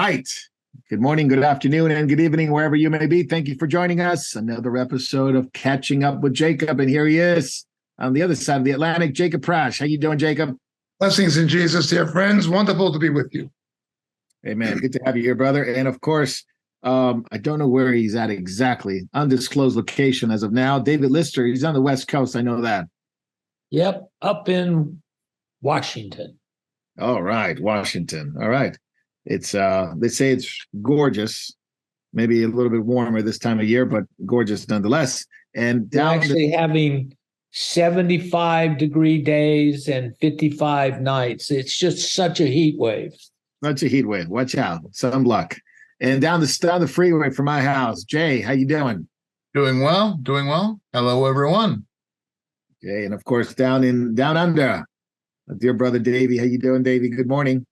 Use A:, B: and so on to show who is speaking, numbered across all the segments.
A: right. Good morning, good afternoon, and good evening, wherever you may be. Thank you for joining us. Another episode of Catching Up with Jacob. And here he is on the other side of the Atlantic, Jacob Prash. How you doing, Jacob?
B: Blessings in Jesus, dear friends. Wonderful to be with you.
A: Amen. Good to have you here, brother. And of course, I don't know where he's at exactly. Undisclosed location as of now. David Lister, he's on the West Coast. I know that.
C: Yep, up in Washington.
A: All right, Washington. All right. It's they say it's gorgeous, maybe a little bit warmer this time of year, but gorgeous nonetheless. And
C: We're actually having 75-degree days and 55 nights. It's just such a heat wave.
A: Such a heat wave. Watch out, sunblock. And down the freeway from my house, Jay, how you doing?
D: Doing well. Hello, everyone.
A: Jay, and of course down under, dear brother Davey. How you doing, Davey? Good morning.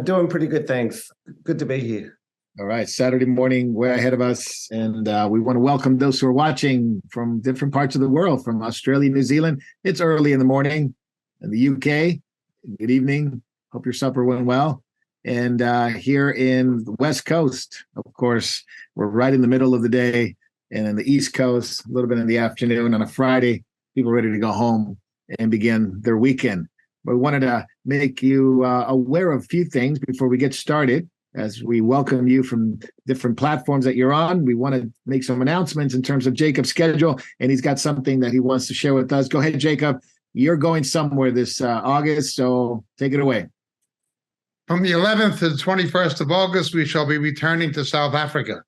E: Doing pretty good, thanks. Good to be here.
A: All right, Saturday morning, way ahead of us, and we want to welcome those who are watching from different parts of the world, from Australia, New Zealand. It's early in the morning. In the UK, good evening. Hope your supper went well. And here in the West Coast, of course, we're right in the middle of the day, and in the East Coast, a little bit in the afternoon on a Friday, people ready to go home and begin their weekend. But we wanted to make you aware of a few things before we get started. As we welcome you from different platforms that you're on, we want to make some announcements in terms of Jacob's schedule, and he's got something that he wants to share with us. Go ahead, Jacob. You're going somewhere this August, so take it away.
B: From the 11th to the 21st of August, we shall be returning to South Africa,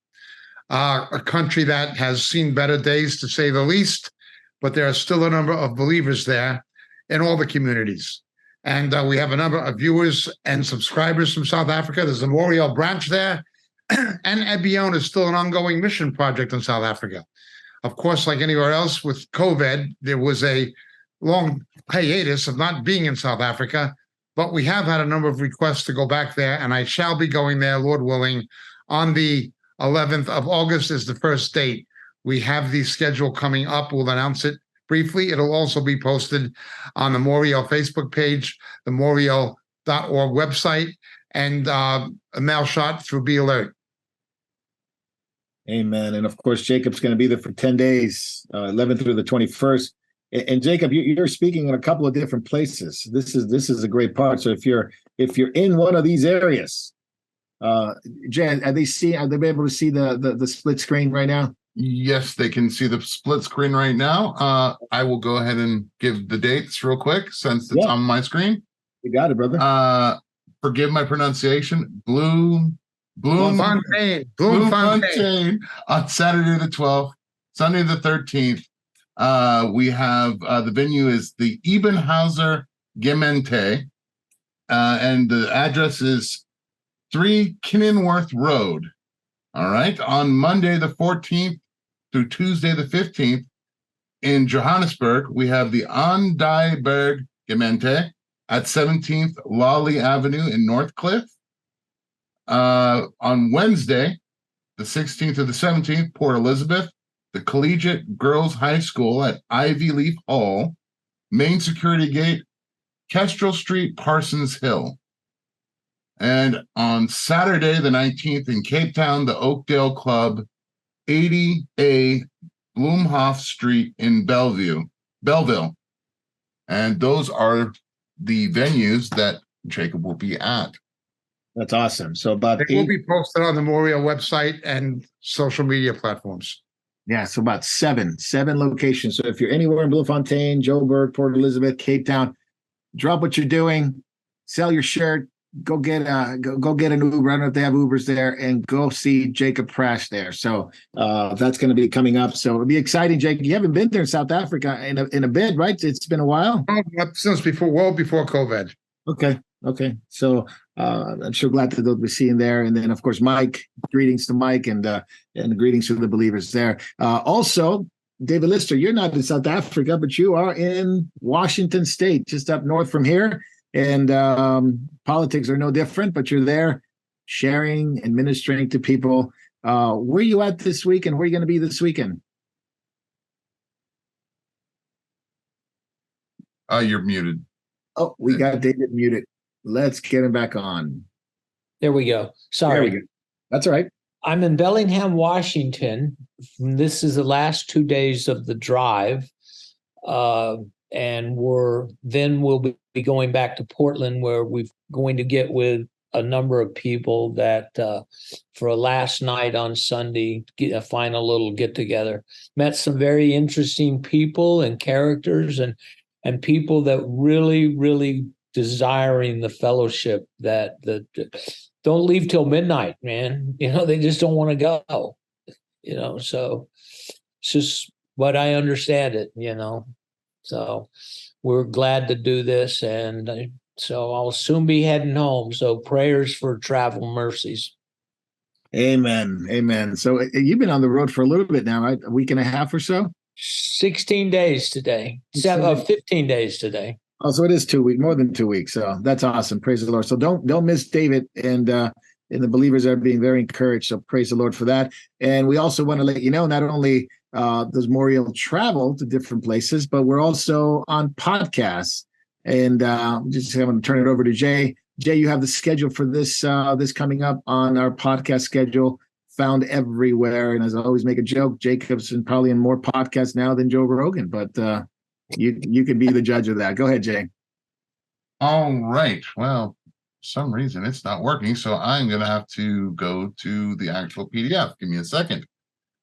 B: a country that has seen better days, to say the least, but there are still a number of believers there in all the communities. And we have a number of viewers and subscribers from South Africa. There's a Moriel branch there. And Ebion is still an ongoing mission project in South Africa. Of course, like anywhere else with COVID, there was a long hiatus of not being in South Africa. But we have had a number of requests to go back there. And I shall be going there, Lord willing, on the 11th of August is the first date. We have the schedule coming up. We'll announce it briefly. It'll also be posted on the Moriel Facebook page, the Moriel.org website, and a mail shot through Be Alert.
A: Amen. And of course, Jacob's going to be there for 10 days, 11th through the 21st. And Jacob, you're speaking in a couple of different places. This is a great part. So if you're in one of these areas, Jay, are they able to see the split screen right now?
D: Yes, they can see the split screen right now. I will go ahead and give the dates real quick since it's on my screen.
A: You got it, brother.
D: Forgive my pronunciation. Bloemfontein on Saturday the 12th, Sunday the 13th. We have the venue is the Ebenhauser Gemeente, and the address is 3 Kenilworth Road. All right. On Monday the 14th through Tuesday the 15th in Johannesburg, we have the Andijberg Gemeente at 17th Lawley Avenue in Northcliffe. On Wednesday, the 16th to the 17th, Port Elizabeth, the Collegiate Girls High School at Ivy Leaf Hall, Main Security Gate, Kestrel Street, Parsons Hill. And on Saturday, the 19th, in Cape Town, the Oakdale Club, 80A Bloemhof Street in Belleville. And those are the venues that Jacob will be at.
A: That's awesome. So
B: They will be posted on the Moriel website and social media platforms.
A: Yeah, so about seven locations. So if you're anywhere in Bloemfontein, Joburg, Port Elizabeth, Cape Town, drop what you're doing, sell your shirt, go get an Uber. I don't know if they have Ubers there, and go see Jacob Prash there. So that's going to be coming up. So it'll be exciting, Jacob. You haven't been there in South Africa in a bit, right? It's been a while.
B: Since before COVID.
A: Okay. So I'm sure glad that they'll be seeing there. And then, of course, Mike, greetings to Mike, and greetings to the believers there. Also, David Lister, you're not in South Africa, but you are in Washington State, just up north from here. And politics are no different, but you're there sharing and ministering to people. Where are you at this week, and where are you going to be this weekend?
D: You're muted.
A: Oh, we got David muted. Let's get him back on.
C: There we go.
A: There
C: Sorry.
A: we go. That's all right.
C: I'm in Bellingham, Washington. This is the last 2 days of the drive. And we'll be going back to Portland, where we're going to get with a number of people that for a last night on Sunday, get a final little get together. Met some very interesting people and characters and people that really desiring the fellowship that don't leave till midnight, man. They just don't want to go, so it's just what I understand it, So we're glad to do this. And so I'll soon be heading home. So prayers for travel mercies.
A: Amen. Amen. So you've been on the road for a little bit now, right? A week and a half or so?
C: 16 days today. 15 days today.
A: Oh, so it is 2 weeks, more than 2 weeks. So that's awesome. Praise the Lord. So don't miss David, and the believers are being very encouraged. So praise the Lord for that. And we also want to let you know, not only does Moriel travel to different places, but we're also on podcasts. And I'm going to turn it over to Jay. Jay, you have the schedule for this coming up on our podcast schedule, found everywhere. And as I always make a joke, Jacob's probably in more podcasts now than Joe Rogan, but you can be the judge of that. Go ahead, Jay.
D: All right. Well, for some reason it's not working, so I'm going to have to go to the actual PDF. Give me a second.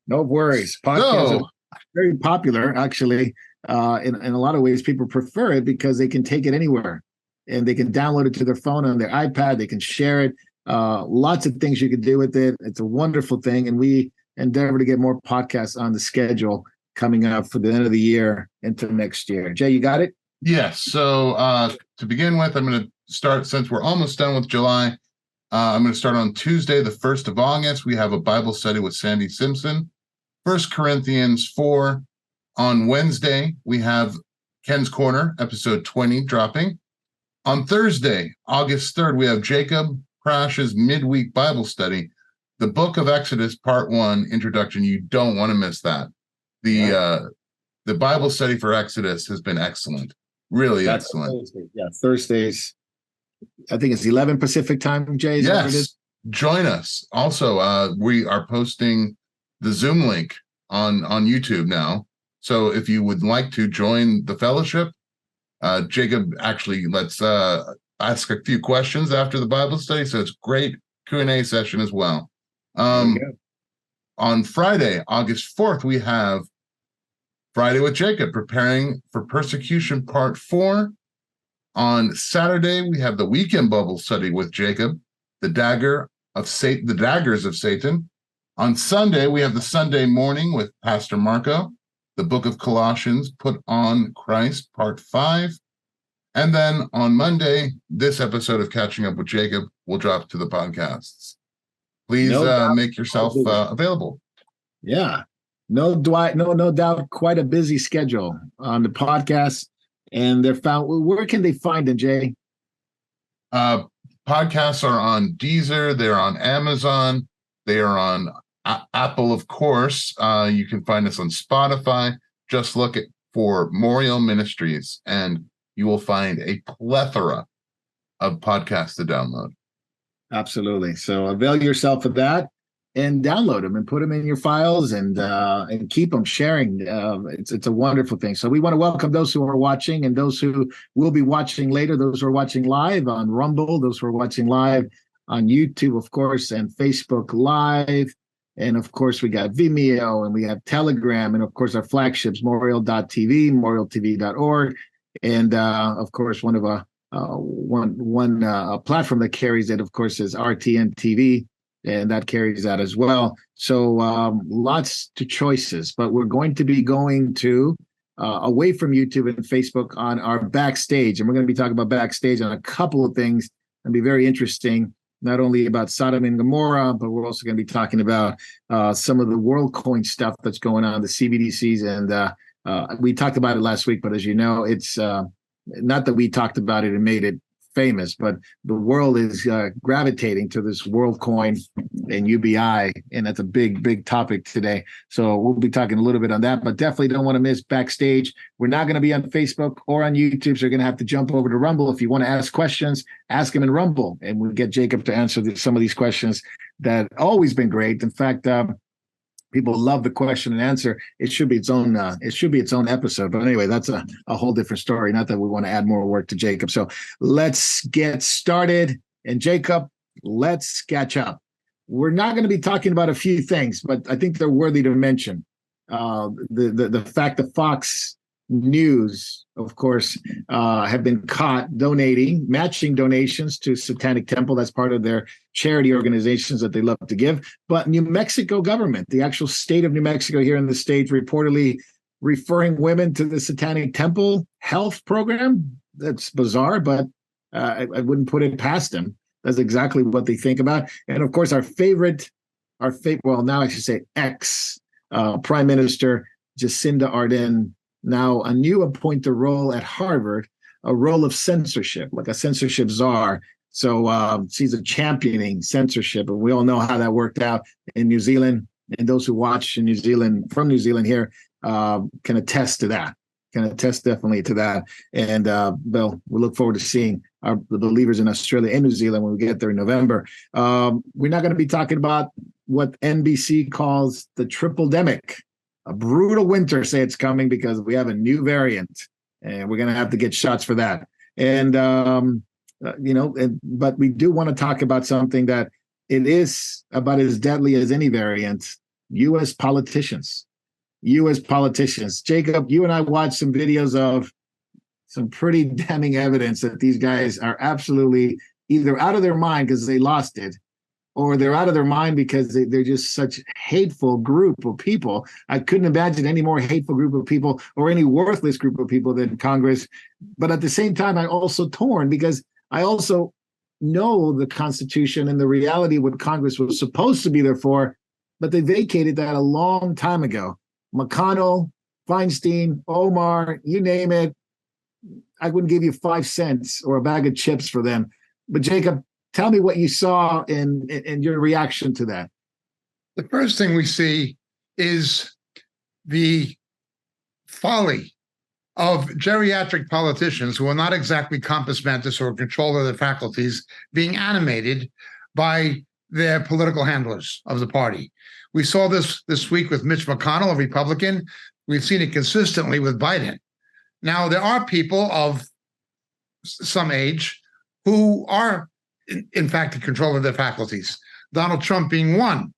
A: No worries. Podcasts are very popular, actually. In a lot of ways, people prefer it because they can take it anywhere, and they can download it to their phone on their iPad. They can share it. Lots of things you can do with it. It's a wonderful thing, and we endeavor to get more podcasts on the schedule coming up for the end of the year into next year. Jay, you got it?
D: Yes. So to begin with, I'm going to start, since we're almost done with July. I'm going to start on Tuesday, the 1st of August. We have a Bible study with Sandy Simpson, 1 Corinthians 4. On Wednesday, we have Ken's Corner, episode 20, dropping. On Thursday, August 3rd, we have Jacob Crash's midweek Bible study, the book of Exodus, part 1, introduction. You don't want to miss that. The Bible study for Exodus has been excellent. Really excellent.
A: Thursday. Yeah, Thursdays. I think it's 11 Pacific time, Jay.
D: Yes. Join us. Also, we are posting the Zoom link on YouTube now. So if you would like to join the fellowship, Jacob actually lets ask a few questions after the Bible study. So it's great Q&A session as well. On Friday, August 4th, we have Friday with Jacob, Preparing for Persecution, Part 4. On Saturday, we have the Weekend Bible Study with Jacob, the Daggers of Satan. On Sunday, we have the Sunday Morning with Pastor Marco, the Book of Colossians, Put on Christ, Part 5. And then on Monday, this episode of Catching Up with Jacob will drop to the podcasts. Please make yourself available.
A: Yeah. No doubt, quite a busy schedule on the podcast. And they're found. Where can they find them, Jay?
D: Podcasts are on Deezer. They're on Amazon. They are on Apple, of course. You can find us on Spotify. Just look for Moriel Ministries, and you will find a plethora of podcasts to download.
A: Absolutely. So avail yourself of that and download them and put them in your files and keep them sharing. It's a wonderful thing. So we want to welcome those who are watching and those who will be watching later, those who are watching live on Rumble, those who are watching live on YouTube, of course, and Facebook Live. And of course, we got Vimeo and we have Telegram and of course our flagships, Moriel.tv, MorielTV.org. And of course, one platform that carries it, of course, is RTN TV. And that carries that as well. So lots to choices, but we're going to be going to away from YouTube and Facebook on our backstage. And we're going to be talking about backstage on a couple of things and be very interesting, not only about Sodom and Gomorrah, but we're also going to be talking about some of the WorldCoin stuff that's going on, the CBDCs. And we talked about it last week, but as you know, it's not that we talked about it and made it famous, but the world is gravitating to this WorldCoin and UBI, and that's a big topic today. So we'll be talking a little bit on that, but definitely don't want to miss backstage. We're not going to be on Facebook or on YouTube, so you're going to have to jump over to Rumble. If you want to ask questions, ask them in Rumble, and we'll get Jacob to answer some of these questions that always been great. In fact, people love the question and answer. It should be its own. It should be its own episode. But anyway, that's a whole different story. Not that we want to add more work to Jacob. So let's get started. And Jacob, let's catch up. We're not going to be talking about a few things, but I think they're worthy to mention. The fact that Fox News, of course, have been caught matching donations to Satanic Temple. That's part of their charity organizations that they love to give. But New Mexico government, the actual state of New Mexico here in the States, reportedly referring women to the Satanic Temple health program. That's bizarre, but I wouldn't put it past them. That's exactly what they think about. And of course, well, now I should say Prime Minister Jacinda Ardern, now a new appointed role at Harvard, a role of censorship, like a censorship czar. So she's championing censorship, and we all know how that worked out in New Zealand. And those who watch in New Zealand, from New Zealand here, can attest to that. Can attest definitely to that. And Bill, we look forward to seeing the believers in Australia and New Zealand when we get there in November. We're not going to be talking about what NBC calls the triple-demic. A brutal winter, say it's coming because we have a new variant, and we're going to have to get shots for that. And but we do want to talk about something that it is about as deadly as any variant. U.S. politicians. Jacob, you and I watched some videos of some pretty damning evidence that these guys are absolutely either out of their mind because they lost it, or they're out of their mind because they're just such hateful group of people. I couldn't imagine any more hateful group of people or any worthless group of people than Congress. But at the same time, I'm also torn because I also know the Constitution and the reality of what Congress was supposed to be there for, but they vacated that a long time ago. McConnell, Feinstein, Omar, you name it. I wouldn't give you 5 cents or a bag of chips for them. But Jacob, tell me what you saw and your reaction to that.
B: The first thing we see is the folly of geriatric politicians who are not exactly compos mentis or in control of their faculties being animated by their political handlers of the party. We saw this week with Mitch McConnell, a Republican. We've seen it consistently with Biden. Now, there are people of some age who are, in fact, in control of their faculties, Donald Trump being one.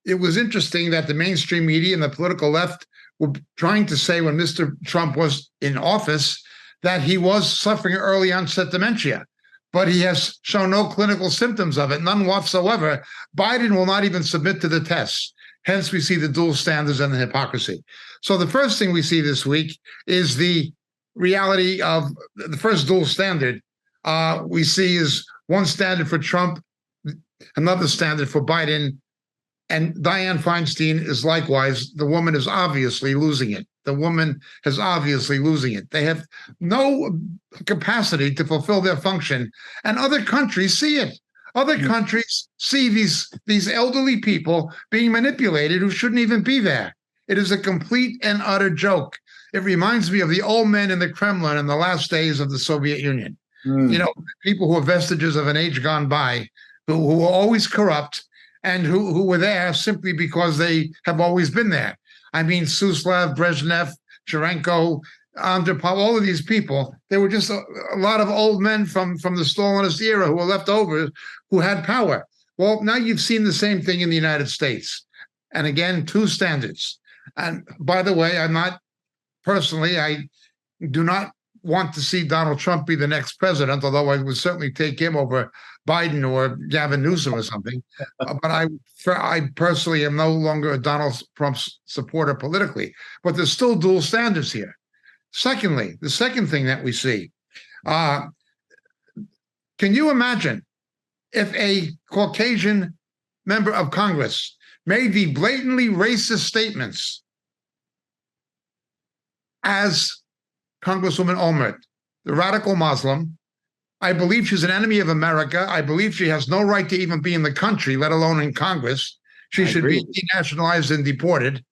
B: It was interesting that the mainstream media and the political left were trying to say when Mr. Trump was in office that he was suffering early onset dementia, but he has shown no clinical symptoms of it, none whatsoever. Biden will not even submit to the tests. Hence, we see the dual standards and the hypocrisy. So the first thing we see this week is the reality of the first dual standard we see is one standard for Trump, another standard for Biden, and Dianne Feinstein is likewise. The woman is obviously losing it. They have no capacity to fulfill their function, and other countries see it. Other countries see these elderly people being manipulated who shouldn't even be there. It is a complete and utter joke. It reminds me of the old men in the Kremlin in the last days of the Soviet Union. You know, people who are vestiges of an age gone by, who were always corrupt and who were there simply because they have always been there. I mean, Suslav, Brezhnev, Cherenko, Andropov, all of these people, they were just a lot of old men from the Stalinist era who were left over, who had power. Well, now you've seen the same thing in the United States. And again, two standards. And by the way, I do not want to see Donald Trump be the next president, although I would certainly take him over Biden or Gavin Newsom or something. But I personally am no longer a Donald Trump supporter politically. But there's still dual standards here. Secondly, the second thing that we see, can you imagine if a Caucasian member of Congress made the blatantly racist statements as Congresswoman Olmert, the radical Muslim, I believe she's an enemy of America. I believe she has no right to even be in the country, let alone in Congress. She should be denationalized and deported.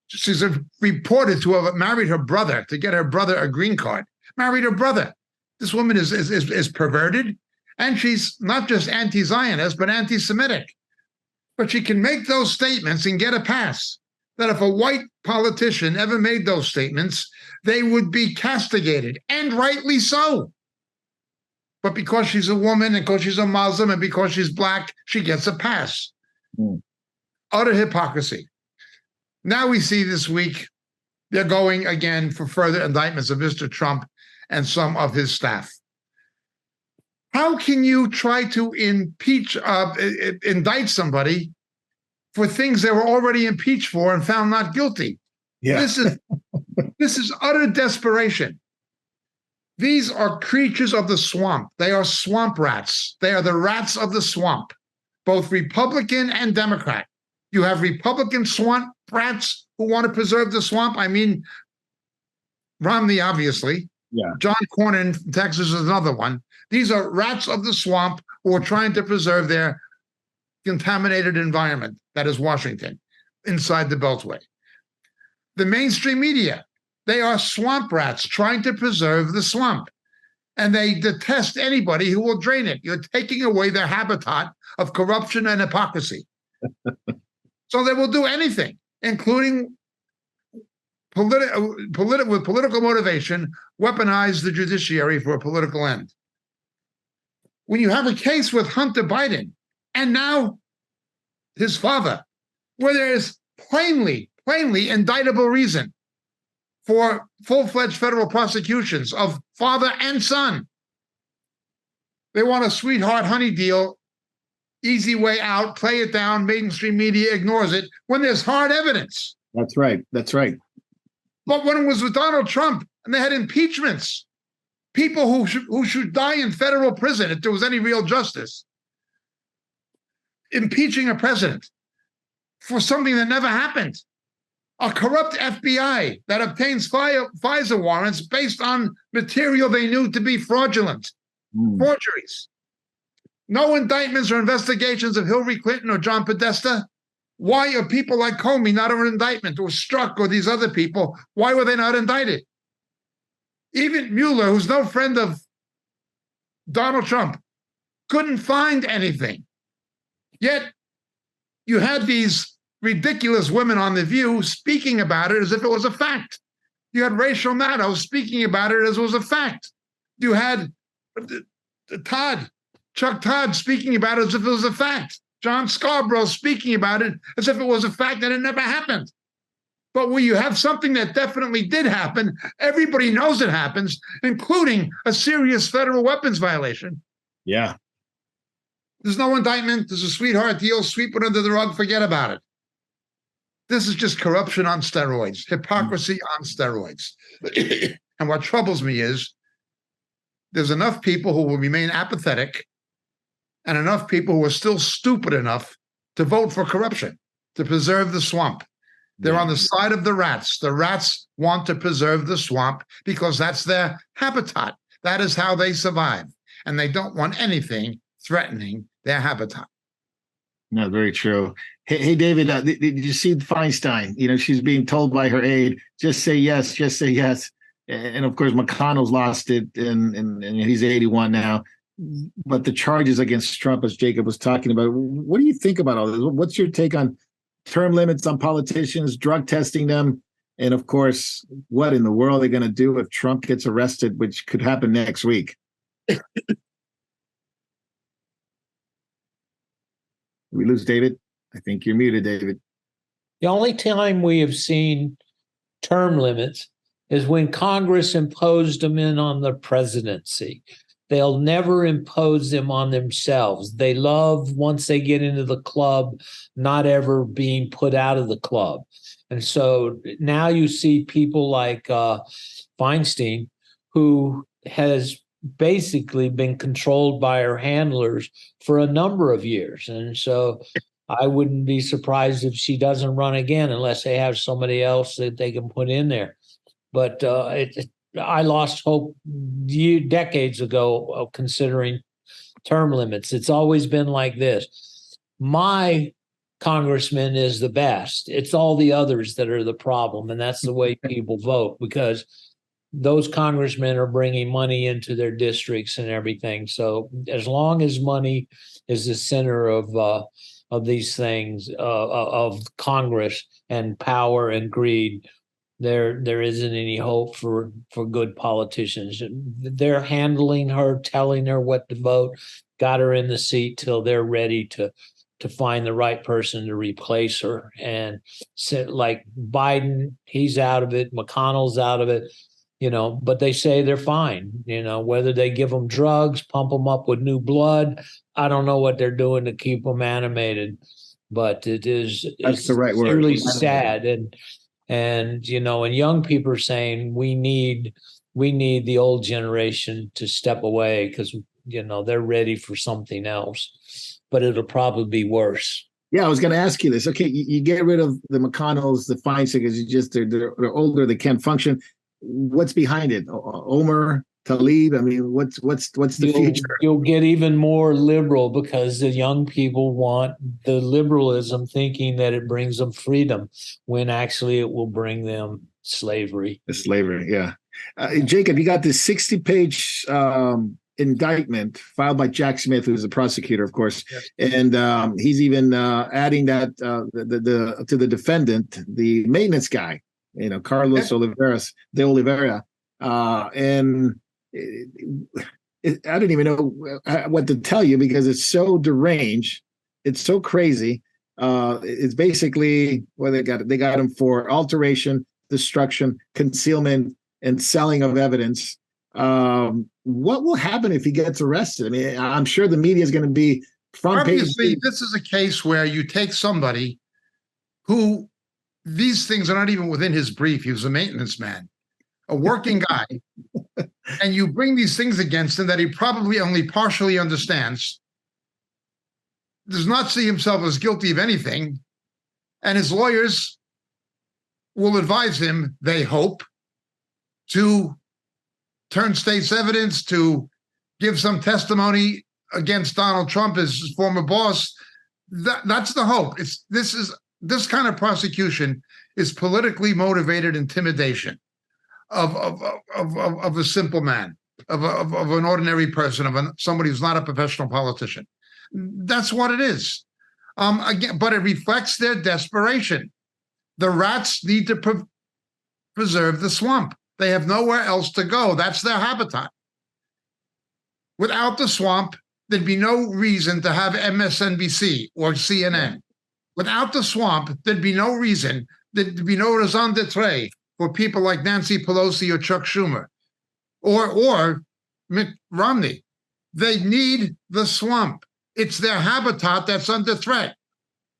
B: She's reported to have married her brother to get her brother a green card. Married her brother. This woman is perverted, and she's not just anti-Zionist, but anti-Semitic. But she can make those statements and get a pass. That if a white politician ever made those statements, they would be castigated, and rightly so. But because she's a woman, and because she's a Muslim, and because she's black, she gets a pass. Utter hypocrisy. Now we see this week, they're going again for further indictments of Mr. Trump and some of his staff. How can you try to indict somebody for things they were already impeached for and found not guilty?
A: Yeah.
B: This is utter desperation. These are creatures of the swamp. They are swamp rats. They are the rats of the swamp, both Republican and Democrat. You have Republican swamp rats who want to preserve the swamp. I mean, Romney, obviously.
A: Yeah.
B: John Cornyn from Texas is another one. These are rats of the swamp who are trying to preserve their contaminated environment, that is Washington, inside the Beltway. The mainstream media, they are swamp rats trying to preserve the swamp. And they detest anybody who will drain it. You're taking away their habitat of corruption and hypocrisy. So they will do anything, including with political motivation, weaponize the judiciary for a political end. When you have a case with Hunter Biden and now his father, where there is plainly indictable reason for full-fledged federal prosecutions of father and son, they want a sweetheart honey deal, easy way out, play it down, mainstream media ignores it when there's hard evidence.
A: That's right. That's right.
B: But when it was with Donald Trump and they had impeachments, people who should die in federal prison if there was any real justice, impeaching a president for something that never happened, a corrupt FBI that obtains FISA warrants based on material they knew to be fraudulent, forgeries. No indictments or investigations of Hillary Clinton or John Podesta. Why are people like Comey not an indictment, or Strzok or these other people? Why were they not indicted? Even Mueller, who's no friend of Donald Trump, couldn't find anything. Yet you had these ridiculous women on The View speaking about it as if it was a fact. You had Rachel Maddow speaking about it as it was a fact. You had Chuck Todd speaking about it as if it was a fact. John Scarborough speaking about it as if it was a fact that it never happened. But when you have something that definitely did happen, everybody knows it happens, including a serious federal weapons violation.
A: Yeah.
B: There's no indictment. There's a sweetheart deal. Sweep it under the rug. Forget about it. This is just corruption on steroids, hypocrisy on steroids. And what troubles me is there's enough people who will remain apathetic and enough people who are still stupid enough to vote for corruption, to preserve the swamp. They're on the side of the rats. The rats want to preserve the swamp because that's their habitat. That is how they survive. And they don't want anything threatening their habitat.
A: No, very true. Hey David, did you see Feinstein? You know, she's being told by her aide, just say yes, just say yes. And of course, McConnell's lost it, and he's 81 now. But the charges against Trump, as Jacob was talking about, what do you think about all this? What's your take on term limits on politicians, drug testing them? And of course, what in the world are they going to do if Trump gets arrested, which could happen next week? We lose David? I think you're muted, David.
C: The only time we have seen term limits is when Congress imposed them in on the presidency. They'll never impose them on themselves. They love, once they get into the club, not ever being put out of the club. And so now you see people like Feinstein, who has basically been controlled by her handlers for a number of years. And so I wouldn't be surprised if she doesn't run again unless they have somebody else that they can put in there. But I lost hope decades ago of considering term limits. It's always been like this. My congressman is the best. It's all the others that are the problem. And that's the way people vote, because those congressmen are bringing money into their districts and everything. So as long as money is the center of these things, of Congress and power and greed, there isn't any hope for good politicians. They're handling her, telling her what to vote, got her in the seat till they're ready to find the right person to replace her. And so, like Biden, he's out of it. McConnell's out of it. But they say they're fine. Whether they give them drugs, pump them up with new blood, I don't know what they're doing to keep them animated. But
A: That's the right word.
C: Really sad. And young people are saying we need the old generation to step away, because they're ready for something else, but it'll probably be worse.
A: Yeah, I was going to ask you this. Okay, you get rid of the McConnells, the Feinsteins, they're older, they can't function. What's behind it? Omar, Talib? I mean, what's the future?
C: You'll get even more liberal, because the young people want the liberalism, thinking that it brings them freedom, when actually it will bring them slavery.
A: The slavery, yeah. Jacob, you got this 60-page indictment filed by Jack Smith, who's the prosecutor, of course, yes. And he's even adding that to the defendant, the maintenance guy, Carlos de Oliveira, and I don't even know what to tell you, because it's so deranged, it's so crazy. It's basically, well, they got him for alteration, destruction, concealment, and selling of evidence. What will happen if he gets arrested? I mean, I'm sure the media is going to be front page.
B: Obviously, this is a case where you take somebody who, these things are not even within his brief. He was a maintenance man, a working guy, and you bring these things against him that he probably only partially understands, does not see himself as guilty of anything, and his lawyers will advise him, they hope, to turn state's evidence, to give some testimony against Donald Trump, his former boss. That's the hope. This kind of prosecution is politically motivated intimidation of a simple man, of an ordinary person, somebody who's not a professional politician. That's what it is. Again, but it reflects their desperation. The rats need to preserve the swamp. They have nowhere else to go. That's their habitat. Without the swamp, there'd be no reason to have MSNBC or CNN. Without the swamp, there'd be no reason, there'd be no raison d'etre for people like Nancy Pelosi or Chuck Schumer or Mitt Romney. They need the swamp. It's their habitat that's under threat.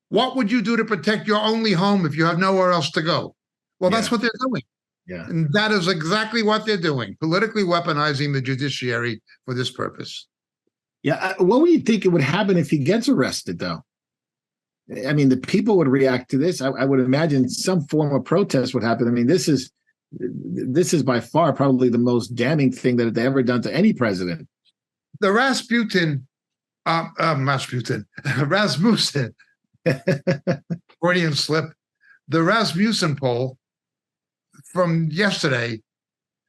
B: What would you do to protect your only home if you have nowhere else to go? Well, that's what they're doing.
A: Yeah.
B: And that is exactly what they're doing, politically weaponizing the judiciary for this purpose.
A: Yeah. What would you think it would happen if he gets arrested, though? I mean, the people would react to this. I would imagine some form of protest would happen. I mean, this is by far probably the most damning thing that they've ever done to any president.
B: The Rasmussen, Freudian slip, the Rasmussen poll from yesterday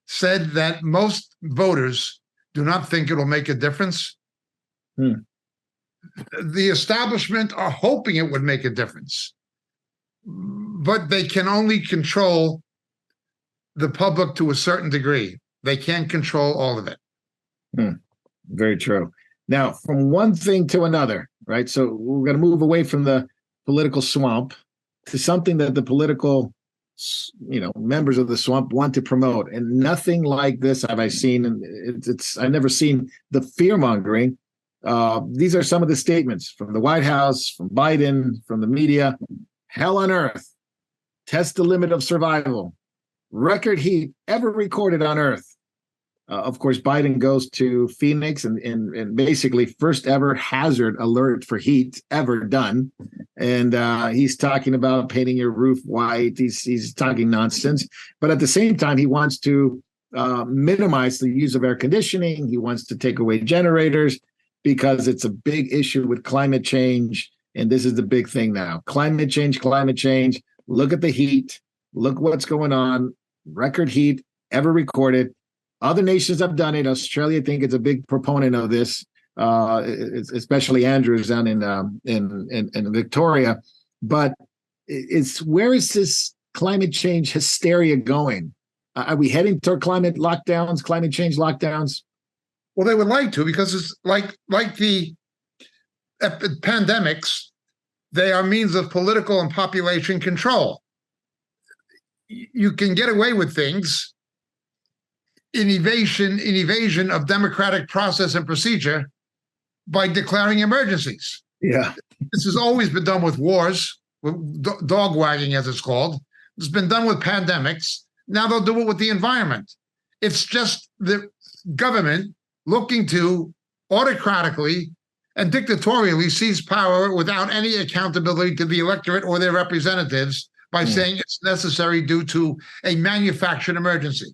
B: said that most voters do not think it'll make a difference. The establishment are hoping it would make a difference, but they can only control the public to a certain degree. They can't control all of it.
A: Very true. Now, from one thing to another, right? So we're going to move away from the political swamp to something that the political, members of the swamp want to promote, and nothing like this have I seen. And I've never seen the fear mongering. These are some of the statements from the White House, from Biden, from the media. Hell on earth. Test the limit of survival. Record heat ever recorded on Earth. Of course, Biden goes to Phoenix and basically first ever hazard alert for heat ever done. And he's talking about painting your roof white. He's talking nonsense. But at the same time, he wants to minimize the use of air conditioning. He wants to take away generators because it's a big issue with climate change. And this is the big thing now. Climate change, climate change. Look at the heat. Look what's going on. Record heat ever recorded. Other nations have done it. Australia, I think, is a big proponent of this, especially Andrews down in Victoria. But it's where is this climate change hysteria going? Are we heading toward climate change lockdowns?
B: Well, they would like to, because it's like the pandemics, they are means of political and population control. You can get away with things in evasion of democratic process and procedure by declaring emergencies.
A: Yeah.
B: This has always been done with wars, with dog wagging, as it's called. It's been done with pandemics. Now they'll do it with the environment. It's just the government looking to autocratically and dictatorially seize power without any accountability to the electorate or their representatives by saying it's necessary due to a manufactured emergency.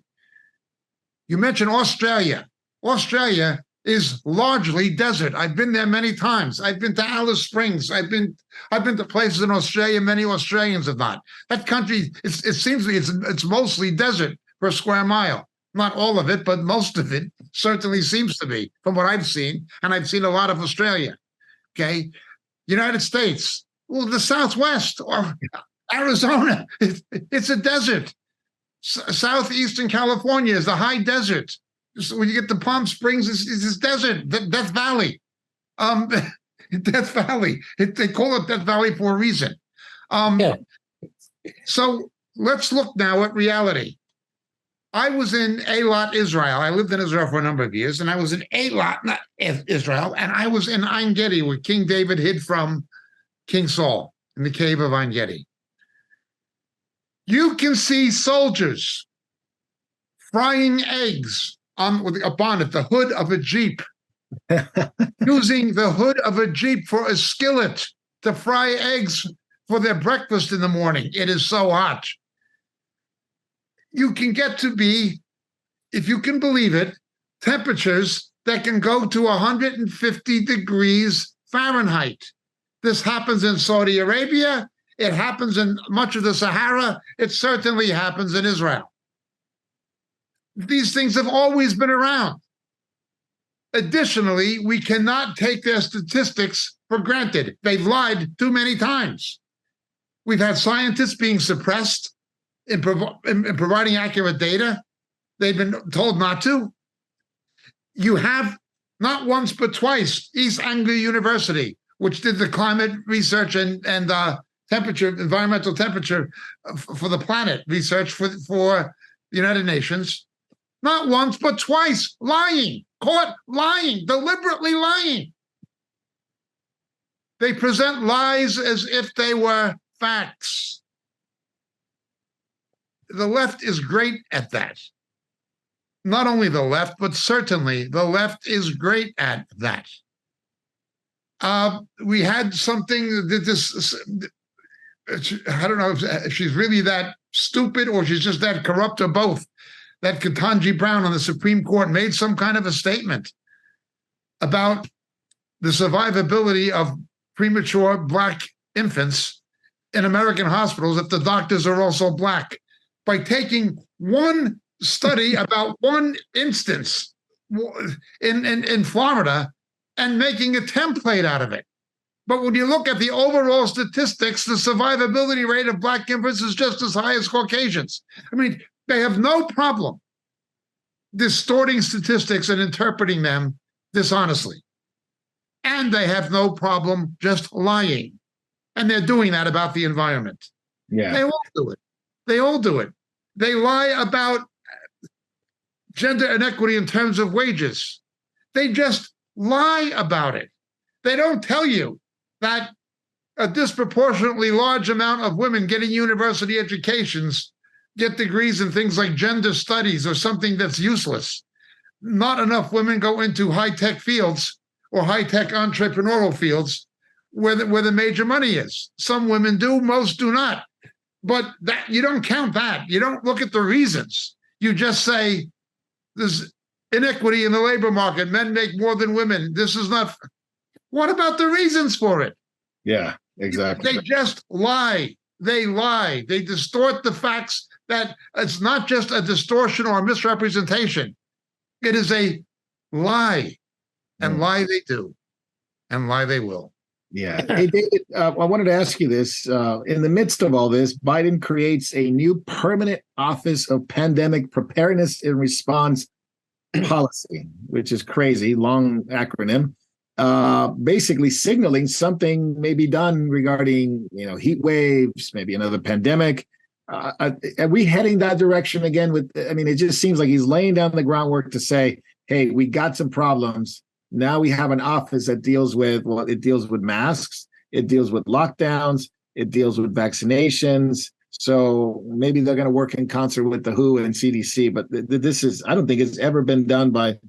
B: You mentioned Australia. Australia is largely desert. I've been there many times. I've been to Alice Springs. I've been to places in Australia many Australians have not. That country, it seems to me it's mostly desert per square mile. Not all of it, but most of it certainly seems to be, from what I've seen, and I've seen a lot of Australia. Okay, United States, well, the Southwest or Arizona, it's a desert. Southeastern California is the high desert. So when you get to Palm Springs, it's desert, Death Valley. Death Valley. They call it Death Valley for a reason. So let's look now at reality. I was in Eilat, Israel. I lived in Israel for a number of years, and I was in Eilat, not Israel, and I was in Ein Gedi, where King David hid from King Saul in the cave of Ein Gedi. You can see soldiers frying eggs with a bonnet, the hood of a Jeep, using the hood of a Jeep for a skillet to fry eggs for their breakfast in the morning. It is so hot. You can get to be, if you can believe it, temperatures that can go to 150 degrees Fahrenheit. This happens in Saudi Arabia. It happens in much of the Sahara. It certainly happens in Israel. These things have always been around. Additionally, we cannot take their statistics for granted. They've lied too many times. We've had scientists being suppressed in providing accurate data. They've been told not to. You have, not once but twice, East Anglia University, which did the climate research and temperature, environmental temperature for the planet research for the United Nations. Not once but twice, lying, caught lying, deliberately lying. They present lies as if they were facts. The left is great at that. Not only the left, but certainly the left is great at that. We had something that this, I don't know if she's really that stupid or she's just that corrupt or both, that Ketanji Brown on the Supreme Court made some kind of a statement about the survivability of premature Black infants in American hospitals if the doctors are also Black, by taking one study about one instance in Florida and making a template out of it. But when you look at the overall statistics, the survivability rate of Black infants is just as high as Caucasians. I mean, they have no problem distorting statistics and interpreting them dishonestly. And they have no problem just lying. And they're doing that about the environment.
A: Yeah.
B: They all do it. They all do it. They lie about gender inequity in terms of wages. They just lie about it. They don't tell you that a disproportionately large amount of women getting university educations get degrees in things like gender studies or something that's useless. Not enough women go into high-tech fields or high-tech entrepreneurial fields where the major money is. Some women do, most do not. But that you don't count that. You don't look at the reasons. You just say There's inequity in the labor market. Men make more than women. This is not. What about the reasons for it?
A: Yeah, exactly.
B: They just lie. They lie. They distort the facts. That it's not just a distortion or a misrepresentation. It is a lie. And lie they do. And lie they will.
A: Yeah. Hey, David, I wanted to ask you this. In the midst of all this, Biden creates a new permanent Office of Pandemic Preparedness and Response Policy, which is crazy, long acronym, basically signaling something may be done regarding, heat waves, maybe another pandemic. Are we heading that direction again? It just seems like he's laying down the groundwork to say, hey, we got some problems. Now we have an office that deals with, it deals with masks, it deals with lockdowns, it deals with vaccinations. So maybe they're going to work in concert with the WHO and CDC. But I don't think it's ever been done by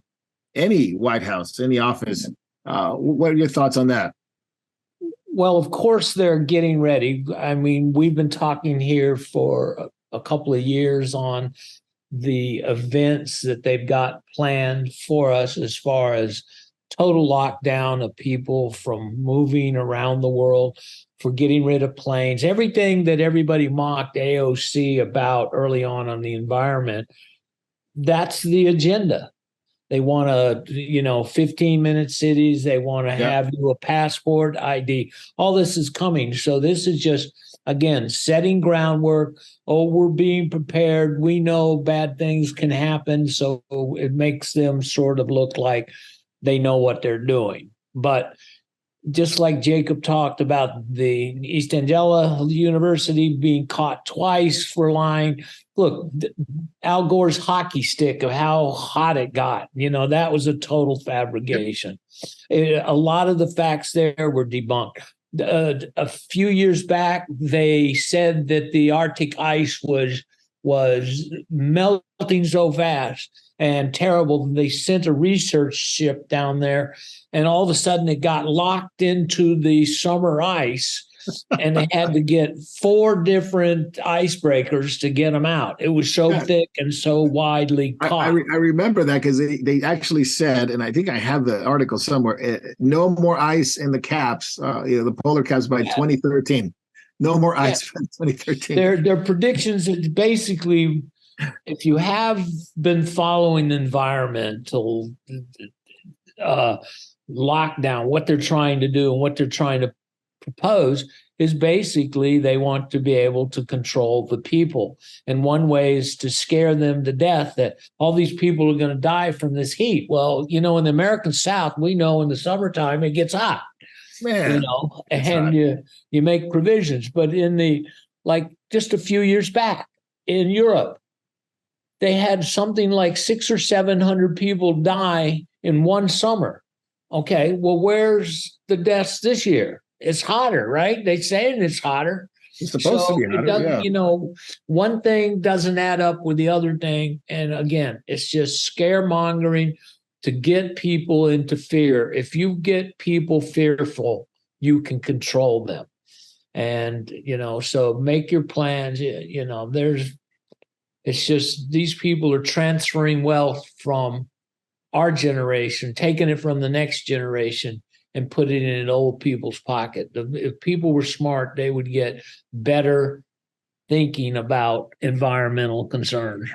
A: any White House, any office. What are your thoughts on that?
C: Well, of course, they're getting ready. We've been talking here for a couple of years on the events that they've got planned for us as far as total lockdown of people from moving around the world, for getting rid of planes, everything that everybody mocked AOC about early on the environment. That's the agenda. They want 15-minute cities. They want to have you a passport, ID. All this is coming. So this is just, again, setting groundwork. Oh, we're being prepared. We know bad things can happen. So it makes them sort of look like they know what they're doing. But just like Jacob talked about the East Anglia University being caught twice for lying. Look, Al Gore's hockey stick of how hot it got, that was a total fabrication. A lot of the facts there were debunked. A few years back, they said that the Arctic ice was melting so fast and terrible. They sent a research ship down there, and all of a sudden it got locked into the summer ice, and they had to get 4 different icebreakers to get them out. It was so thick and so widely caught.
A: I remember that because they actually said, and I think I have the article somewhere, no more ice in the caps, the polar caps by 2013. No more ice by 2013.
C: Their predictions is basically, if you have been following environmental lockdown, what they're trying to do and what they're trying to propose is basically they want to be able to control the people. And one way is to scare them to death that all these people are going to die from this heat. Well, in the American South, we know in the summertime it gets hot.
A: Man,
C: and you make provisions. But just a few years back in Europe, they had something like 600 or 700 people die in one summer. Okay, well, where's the deaths this year? It's hotter, right? They say it's hotter.
A: It's supposed to be hotter,
C: one thing doesn't add up with the other thing. And again, it's just scaremongering to get people into fear. If you get people fearful, you can control them. And, so make your plans. It's just these people are transferring wealth from our generation, taking it from the next generation and putting it in old people's pocket. If people were smart, they would get better thinking about environmental concerns.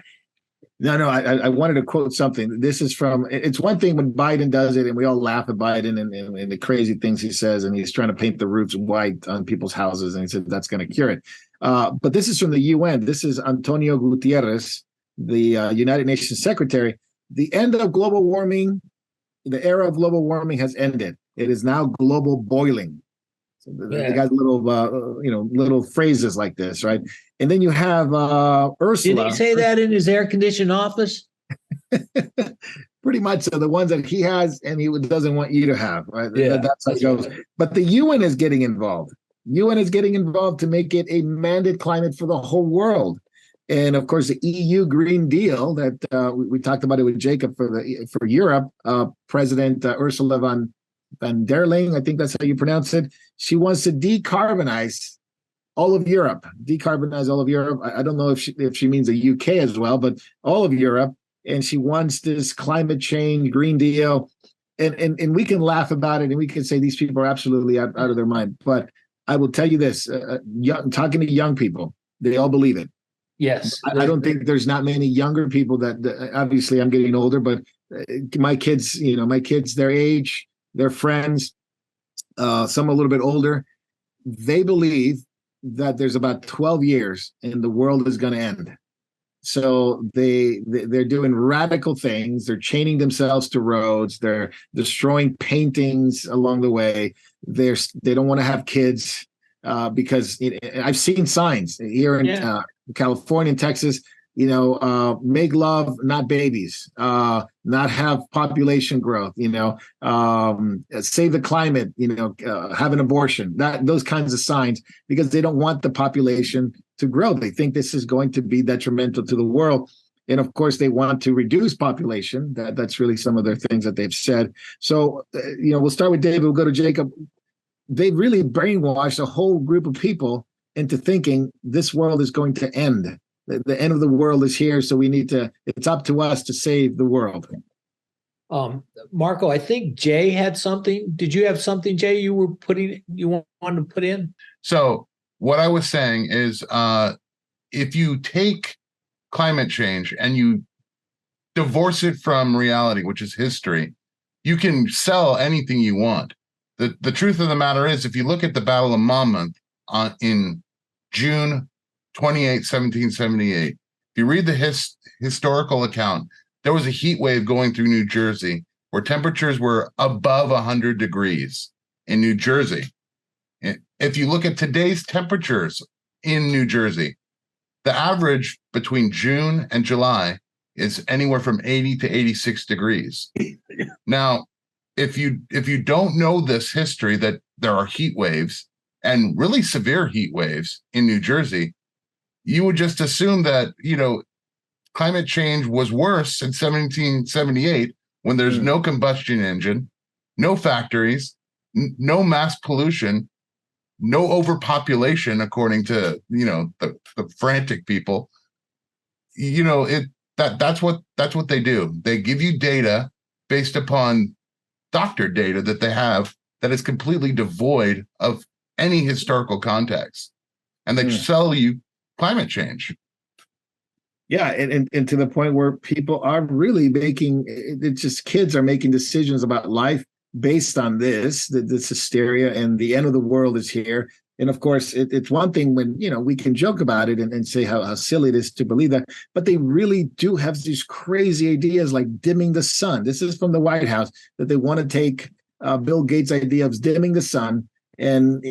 A: No, I wanted to quote something. This is it's one thing when Biden does it and we all laugh at Biden and the crazy things he says, and he's trying to paint the roofs white on people's houses, and he said that's going to cure it. But this is from the UN. This is Antonio Gutierrez, the United Nations Secretary. The end of global warming, the era of global warming has ended. It is now global boiling. So they got little phrases like this, right? And then you have Ursula.
C: Did he say that in his air-conditioned office?
A: Pretty much so. The ones that he has and he doesn't want you to have, right?
C: Yeah,
A: that's how it goes. But the UN is getting involved. UN is getting involved to make it a mandated climate for the whole world. And of course, the EU Green Deal that we talked about it with Jacob for Europe, President Ursula von der Leyen, I think that's how you pronounce it. She wants to decarbonize all of Europe. I don't know if she means the UK as well, but all of Europe and she wants this climate change, Green Deal. And we can laugh about it, and we can say these people are absolutely out of their mind. But I will tell you this, talking to young people, they all believe it.
C: Yes.
A: I don't think there's not many younger people that obviously I'm getting older, but my kids, their age, their friends, some a little bit older, they believe that there's about 12 years and the world is going to end. So they're doing radical things. They're chaining themselves to roads. They're destroying paintings along the way. They don't want to have kids because I've seen signs here in California and Texas. Make love, not babies. Not have population growth. Save the climate. Have an abortion. Those kinds of signs, because they don't want the population to grow. They think this is going to be detrimental to the world. And of course, they want to reduce population. That's really some of their things that they've said. So, we'll start with David. We'll go to Jacob. They've really brainwashed a whole group of people into thinking this world is going to end. The end of the world is here. So it's up to us to save the world.
C: Marco, I think Jay had something. Did you have something, Jay, you wanted to put in?
D: So what I was saying is, if you take climate change and you divorce it from reality, which is history, you can sell anything you want. The truth of the matter is, if you look at the Battle of Monmouth in June 28, 1778, if you read the historical account, there was a heat wave going through New Jersey where temperatures were above 100 degrees in New Jersey. If you look at today's temperatures in New Jersey, the average between June and July is anywhere from 80 to 86 degrees. Now, if you don't know this history, that there are heat waves and really severe heat waves in New Jersey, you would just assume that, climate change was worse in 1778 when there's no combustion engine, no factories, no mass pollution, no overpopulation, according to the frantic people. That's what they do. They give you data based upon doctor data that they have that is completely devoid of any historical context, and they sell you climate change.
A: Yeah, and to the point where people are really it's just kids are making decisions about life based on this hysteria, and the end of the world is here. And of course, it's one thing when, we can joke about it and say how silly it is to believe that, but they really do have these crazy ideas like dimming the sun. This is from the White House, that they want to take Bill Gates' idea of dimming the sun and,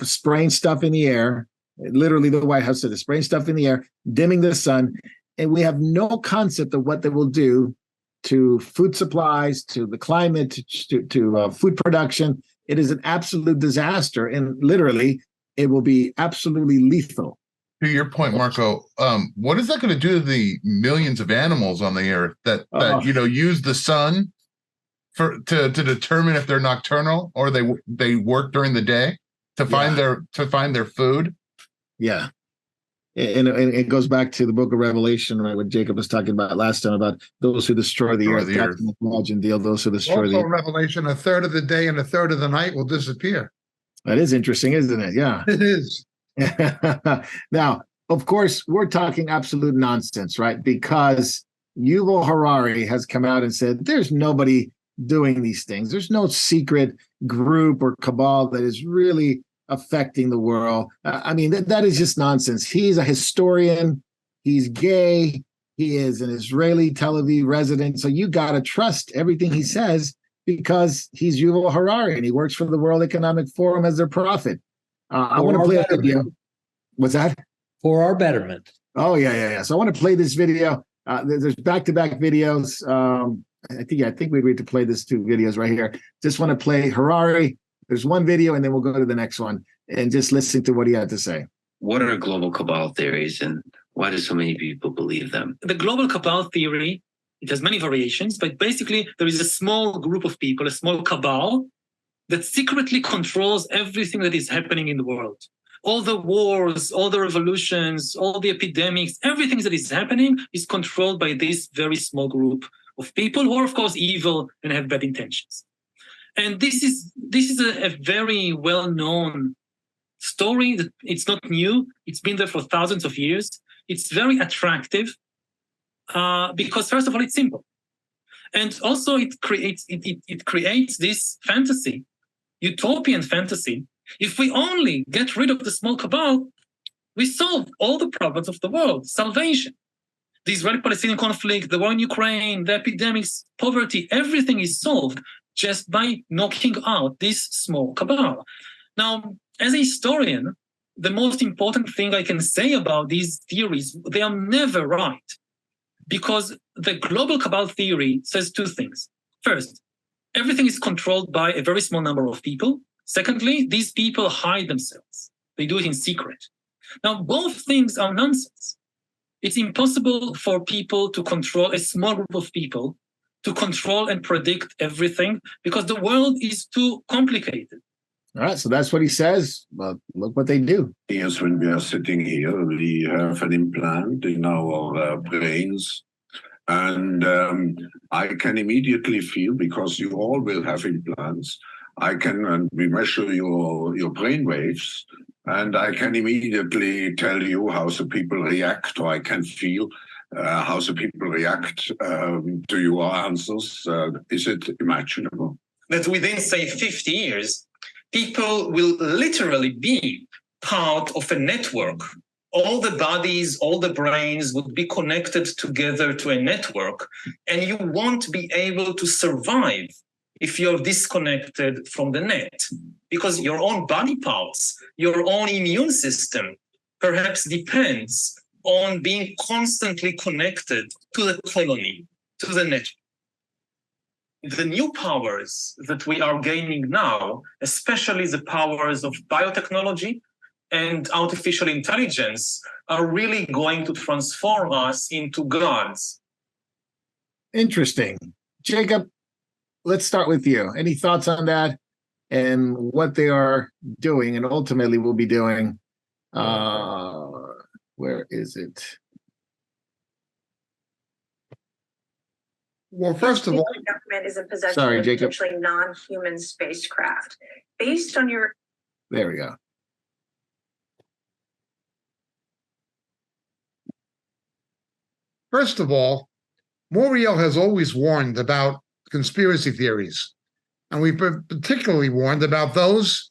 A: spraying stuff in the air. Literally, the White House said they're spraying stuff in the air, dimming the sun. And we have no concept of what they will do to food supplies, to the climate, to food production. It is an absolute disaster, and literally, it will be absolutely lethal.
D: To your point, Marco, what is that going to do to the millions of animals on the earth that use the sun to determine if they're nocturnal or they work during the day to find their food?
A: Yeah. And it goes back to the book of Revelation, right? What Jacob was talking about last time about those who destroy the earth. That's an imagine deal. Those who destroy the earth.
B: Revelation, a third of the day and a third of the night will disappear.
A: That is interesting, isn't it? Yeah.
B: It is.
A: Now, of course, we're talking absolute nonsense, right? Because Yuval Harari has come out and said there's nobody doing these things. There's no secret group or cabal that is really affecting the world. I mean, that is just nonsense. He's a historian. He's gay. He is an Israeli Tel Aviv resident. So you got to trust everything he says because he's Yuval Harari and he works for the World Economic Forum as their prophet. I want to play a video. What's that?
C: For our betterment.
A: Oh, yeah. So I want to play this video. There's back-to-back videos. I think we agreed to play these two videos right here. Just want to play Harari. There's one video, and then we'll go to the next one and just listen to what he had to say.
F: What are global cabal theories, and why do so many people believe them?
G: The global cabal theory, it has many variations, but basically there is a small group of people, a small cabal, that secretly controls everything that is happening in the world. all the wars, all the revolutions, all the epidemics, everything that is happening is controlled by this very small group of people who are, of course, evil and have bad intentions. And this is a very well-known story. That it's not new. It's been there for thousands of years. It's very attractive because, first of all, it's simple. And also it creates this fantasy, utopian fantasy. If we only get rid of the small cabal, we solve all the problems of the world. Salvation, the Israeli-Palestinian conflict, the war in Ukraine, the epidemics, poverty, everything is solved just by knocking out this small cabal. Now, as a historian, the most important thing I can say about these theories, they are never right. Because the global cabal theory says two things. First, everything is controlled by a very small number of people. Secondly, these people hide themselves. They do it in secret. Now, both things are nonsense. It's impossible for people to control, a small group of people, to control and predict everything because the world is too complicated.
A: All right, so that's what he says. Well, look what they do.
H: Yes, when we are sitting here, we have an implant in our brains. And I can immediately feel, because you all will have implants, and we measure your brain waves, and I can immediately tell you how the people react, or I can feel how the people react to your answers. Is it imaginable?
I: That within, say, 50 years, people will literally be part of a network. All the bodies, all the brains would be connected together to a network, and you won't be able to survive if you're disconnected from the net, because your own body parts, your own immune system perhaps depends on being constantly connected to the colony, to the network. The new powers that we are gaining now, especially the powers of biotechnology and artificial intelligence, are really going to transform us into gods.
A: Interesting. Jacob, let's start with you. Any thoughts on that and what they are doing and ultimately will be doing? Where is it?
B: Well, first of all,
J: the government is in possession
A: Sorry,
J: of
A: Jacob.
J: potentially non-human spacecraft. Based on your
A: There we go.
B: First of all, Moriel has always warned about conspiracy theories, and we've particularly warned about those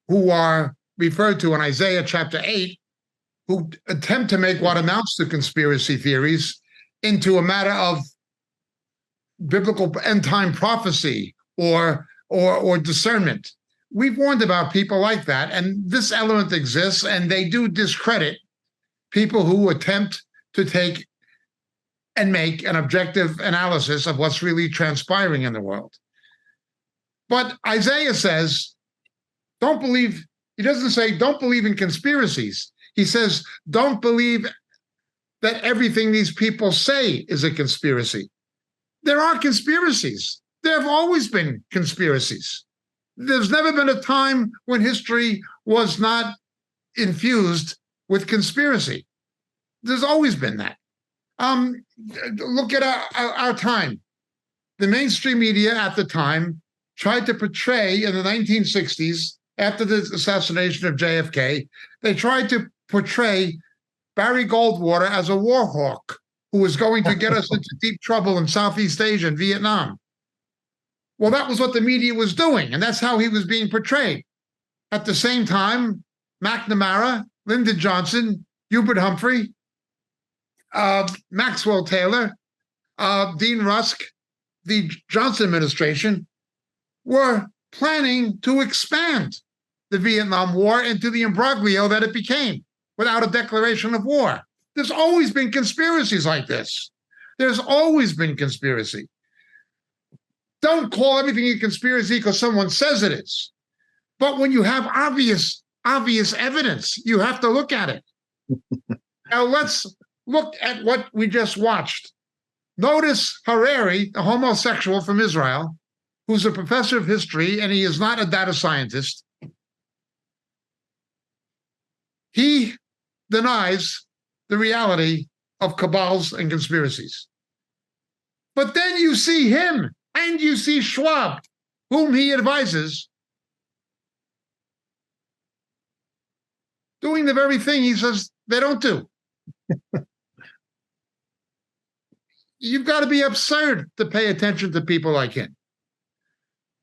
B: who are referred to in Isaiah chapter 8, who attempt to make what amounts to conspiracy theories into a matter of biblical end-time prophecy or discernment. We've warned about people like that, and this element exists, and they do discredit people who attempt to take and make an objective analysis of what's really transpiring in the world. But Isaiah says, don't believe, he doesn't say don't believe in conspiracies. He says, don't believe that everything these people say is a conspiracy. There are conspiracies. There have always been conspiracies. There's never been a time when history was not infused with conspiracy. There's always been that. Look at our time. The mainstream media at the time tried to portray in the 1960s, after the assassination of JFK, they tried to portray Barry Goldwater as a war hawk who was going to get us into deep trouble in Southeast Asia and Vietnam. Well, that was what the media was doing, and that's how he was being portrayed. At the same time, McNamara, Lyndon Johnson, Hubert Humphrey, Maxwell Taylor, Dean Rusk, the Johnson administration were planning to expand the Vietnam War into the imbroglio that it became without a declaration of war. There's always been conspiracies like this. There's always been conspiracy. Don't call everything a conspiracy because someone says it is. But when you have obvious evidence, you have to look at it. Now let's look at what we just watched. Notice Harari, a homosexual from Israel, who's a professor of history, and he is not a data scientist. He denies the reality of cabals and conspiracies. But then you see him and you see Schwab, whom he advises, doing the very thing he says they don't do. You've got to be absurd to pay attention to people like him.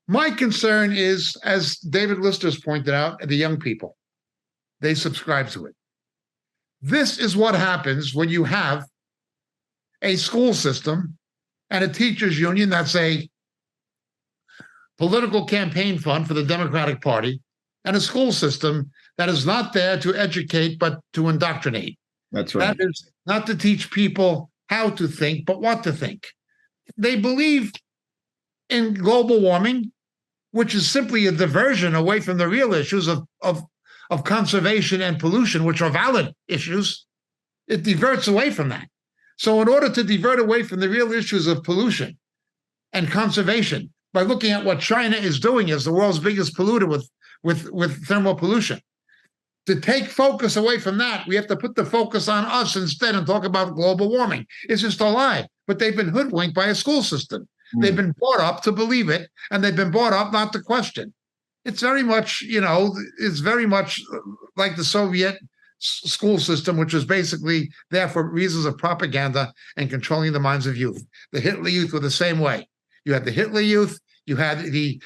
B: My concern is, as David Lister's pointed out, the young people. They subscribe to it. This is what happens when you have a school system and a teachers union that's a political campaign fund for the Democratic Party, and a school system that is not there to educate but to indoctrinate.
A: That's right.
B: That is not to teach people how to think, but what to think. They believe in global warming, which is simply a diversion away from the real issues of conservation and pollution, which are valid issues. It diverts away from that. So in order to divert away from the real issues of pollution and conservation, by looking at what China is doing as the world's biggest polluter with thermal pollution, to take focus away from that, we have to put the focus on us instead and talk about global warming. It's just a lie. But they've been hoodwinked by a school system. They've been brought up to believe it, and they've been brought up not to question. It's very much, it's very much like the Soviet school system, which was basically there for reasons of propaganda and controlling the minds of youth. The Hitler Youth were the same way. You had the Hitler Youth, you had the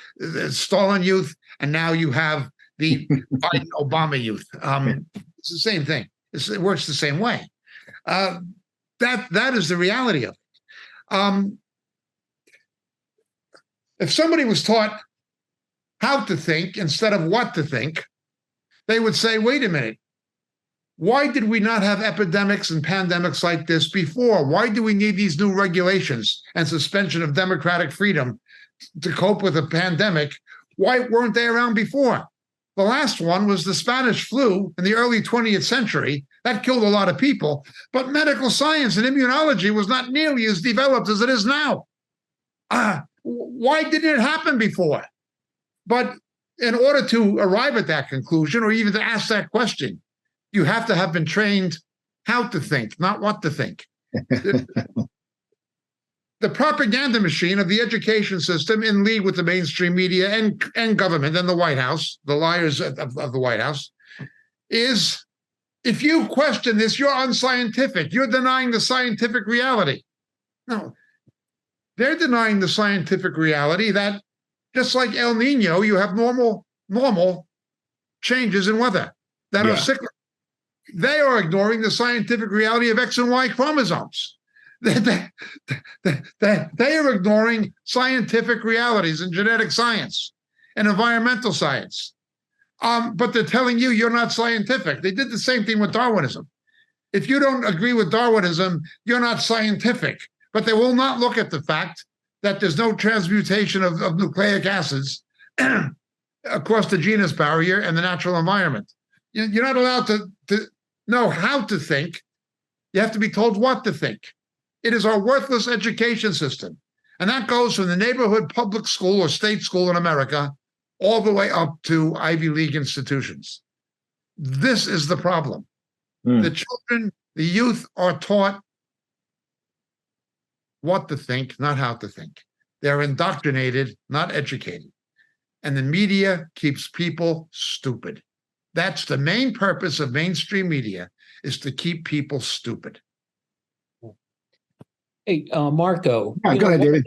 B: Stalin Youth, and now you have the Biden Obama Youth. It's the same thing. It works the same way. That is the reality of it. If somebody was taught how to think instead of what to think, they would say, wait a minute, why did we not have epidemics and pandemics like this before? Why do we need these new regulations and suspension of democratic freedom to cope with a pandemic? Why weren't they around before? The last one was the Spanish flu in the early 20th century. That killed a lot of people, but medical science and immunology was not nearly as developed as it is now. Why didn't it happen before? But in order to arrive at that conclusion, or even to ask that question, you have to have been trained how to think, not what to think. The propaganda machine of the education system, in league with the mainstream media and government and the White House, the liars of the White House, is, if you question this, you're unscientific. You're denying the scientific reality. No, they're denying the scientific reality that, just like El Nino, you have normal changes in weather that are cyclical. They are ignoring the scientific reality of X and Y chromosomes. They are ignoring scientific realities in genetic science and environmental science. But they're telling you you're not scientific. They did the same thing with Darwinism. If you don't agree with Darwinism, you're not scientific. But they will not look at the fact that there's no transmutation of nucleic acids across the genus barrier and the natural environment. You're not allowed to know how to think. You have to be told what to think. It is our worthless education system. And that goes from the neighborhood public school or state school in America all the way up to Ivy League institutions. This is the problem. The children, the youth are taught what to think, not how to think. They're indoctrinated, not educated. And the media keeps people stupid. That's the main purpose of mainstream media, is to keep people stupid.
C: Hey, Marco.
A: Go ahead, David.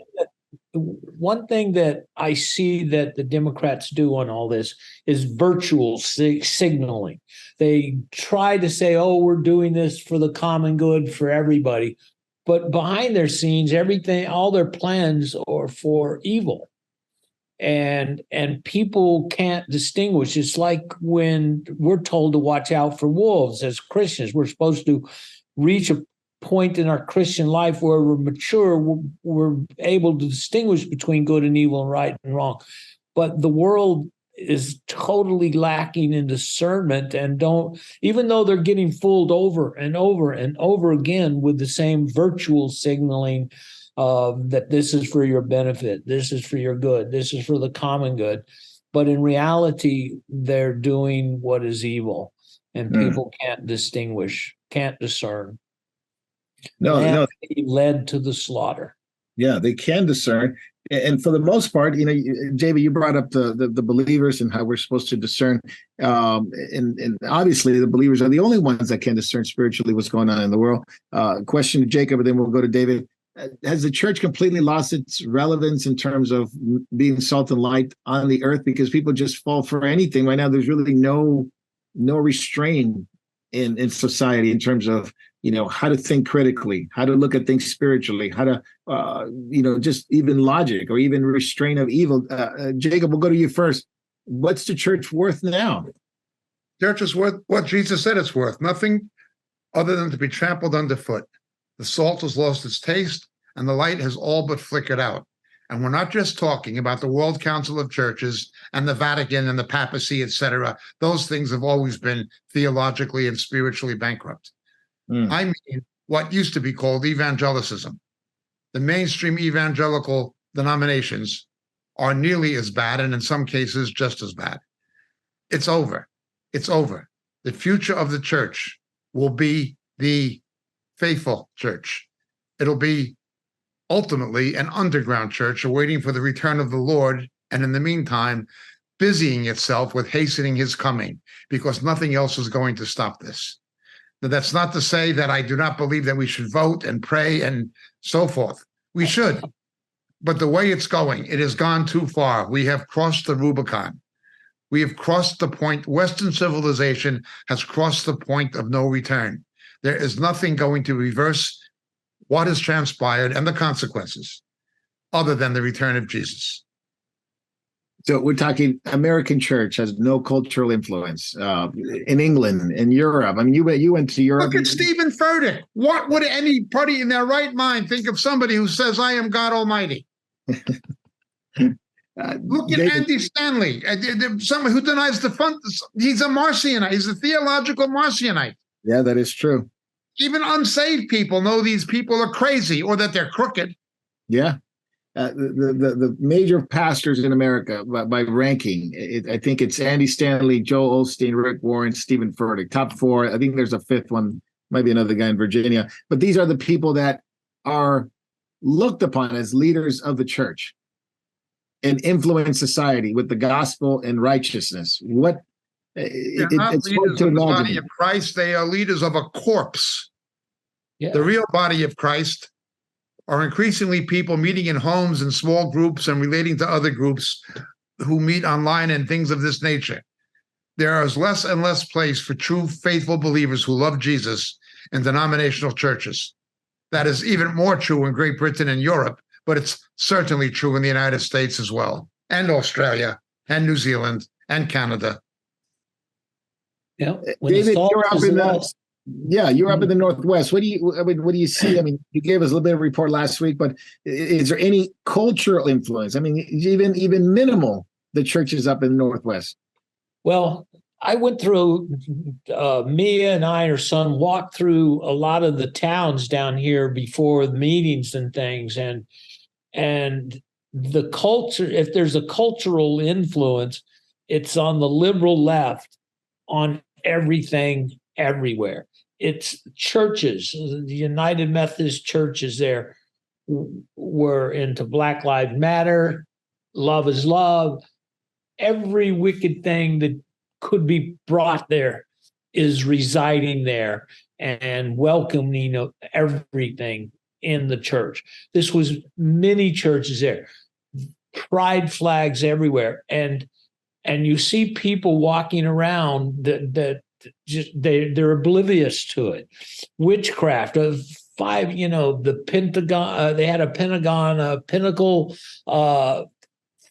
C: One thing that I see that the Democrats do on all this is virtual signaling. They try to say, oh, we're doing this for the common good for everybody. But behind their scenes, everything, all their plans are for evil. And people can't distinguish. It's like when we're told to watch out for wolves as Christians. We're supposed to reach a point in our Christian life where we're mature, we're able to distinguish between good and evil and right and wrong. But the world is totally lacking in discernment, and even though they're getting fooled over and over and over again with the same virtual signaling that this is for your benefit, this is for your good, this is for the common good. But in reality, they're doing what is evil. and people can't distinguish, can't discern.
A: No.
C: Led to the slaughter.
A: Yeah, they can discern. And for the most part, JB, you brought up the believers and how we're supposed to discern. And obviously, the believers are the only ones that can discern spiritually what's going on in the world. Question to Jacob, and then we'll go to David. Has the church completely lost its relevance in terms of being salt and light on the earth? Because people just fall for anything right now. There's really no restraint in society in terms of how to think critically, how to look at things spiritually, how to just even logic or even restraint of evil. Jacob, we'll go to you first. What's the church worth now?
B: Church is worth what Jesus said it's worth, nothing other than to be trampled underfoot. The salt has lost its taste, and the light has all but flickered out. And we're not just talking about the World Council of Churches and the Vatican and the papacy, etc. Those things have always been theologically and spiritually bankrupt. I mean, what used to be called evangelicism. The mainstream evangelical denominations are nearly as bad, and in some cases, just as bad. It's over. It's over. The future of the church will be the faithful church. It'll be ultimately an underground church awaiting for the return of the Lord, and in the meantime, busying itself with hastening his coming, because nothing else is going to stop this. Now, that's not to say that I do not believe that we should vote and pray and so forth. We should. But the way it's going, it has gone too far. We have crossed the Rubicon. We have crossed the point. Western civilization has crossed the point of no return. There is nothing going to reverse what has transpired and the consequences other than the return of Jesus.
A: So we're talking American church has no cultural influence in England, in Europe. I mean, you went to Europe.
B: Look at Stephen Furtick. What would anybody in their right mind think of somebody who says, I am God Almighty? Look at Andy Stanley, someone who denies the fun. He's a Marcionite. He's a theological Marcionite.
A: Yeah, that is true.
B: Even unsaved people know these people are crazy or that they're crooked.
A: Yeah. The major pastors in America by ranking, I think it's Andy Stanley, Joel Osteen, Rick Warren, Stephen Furtick, top four. I think there's a fifth one, might be another guy in Virginia. But these are the people that are looked upon as leaders of the church and influence society with the gospel and righteousness.
B: They're not leaders of the body of Christ. They are leaders of a corpse. Yeah. The real body of Christ are increasingly people meeting in homes and small groups and relating to other groups who meet online and things of this nature. There is less and less place for true faithful believers who love Jesus in denominational churches. That is even more true in Great Britain and Europe, but it's certainly true in the United States as well, and Australia, and New Zealand, and Canada.
C: Yeah,
A: David, you're up in the Northwest. What do you see? I mean, you gave us a little bit of a report last week, but is there any cultural influence? I mean, even minimal, the churches up in the Northwest.
C: Well, I went through, Mia and I, her son, walked through a lot of the towns down here before the meetings and things. And the culture, if there's a cultural influence, it's on the liberal left on everything, everywhere. It's churches, the United Methodist churches there were into Black Lives Matter, love is love. Every wicked thing that could be brought there is residing there and welcoming everything in the church. This was many churches there, pride flags everywhere. And you see people walking around that just they're oblivious to it. Witchcraft of the Pentagon. They had a Pinnacle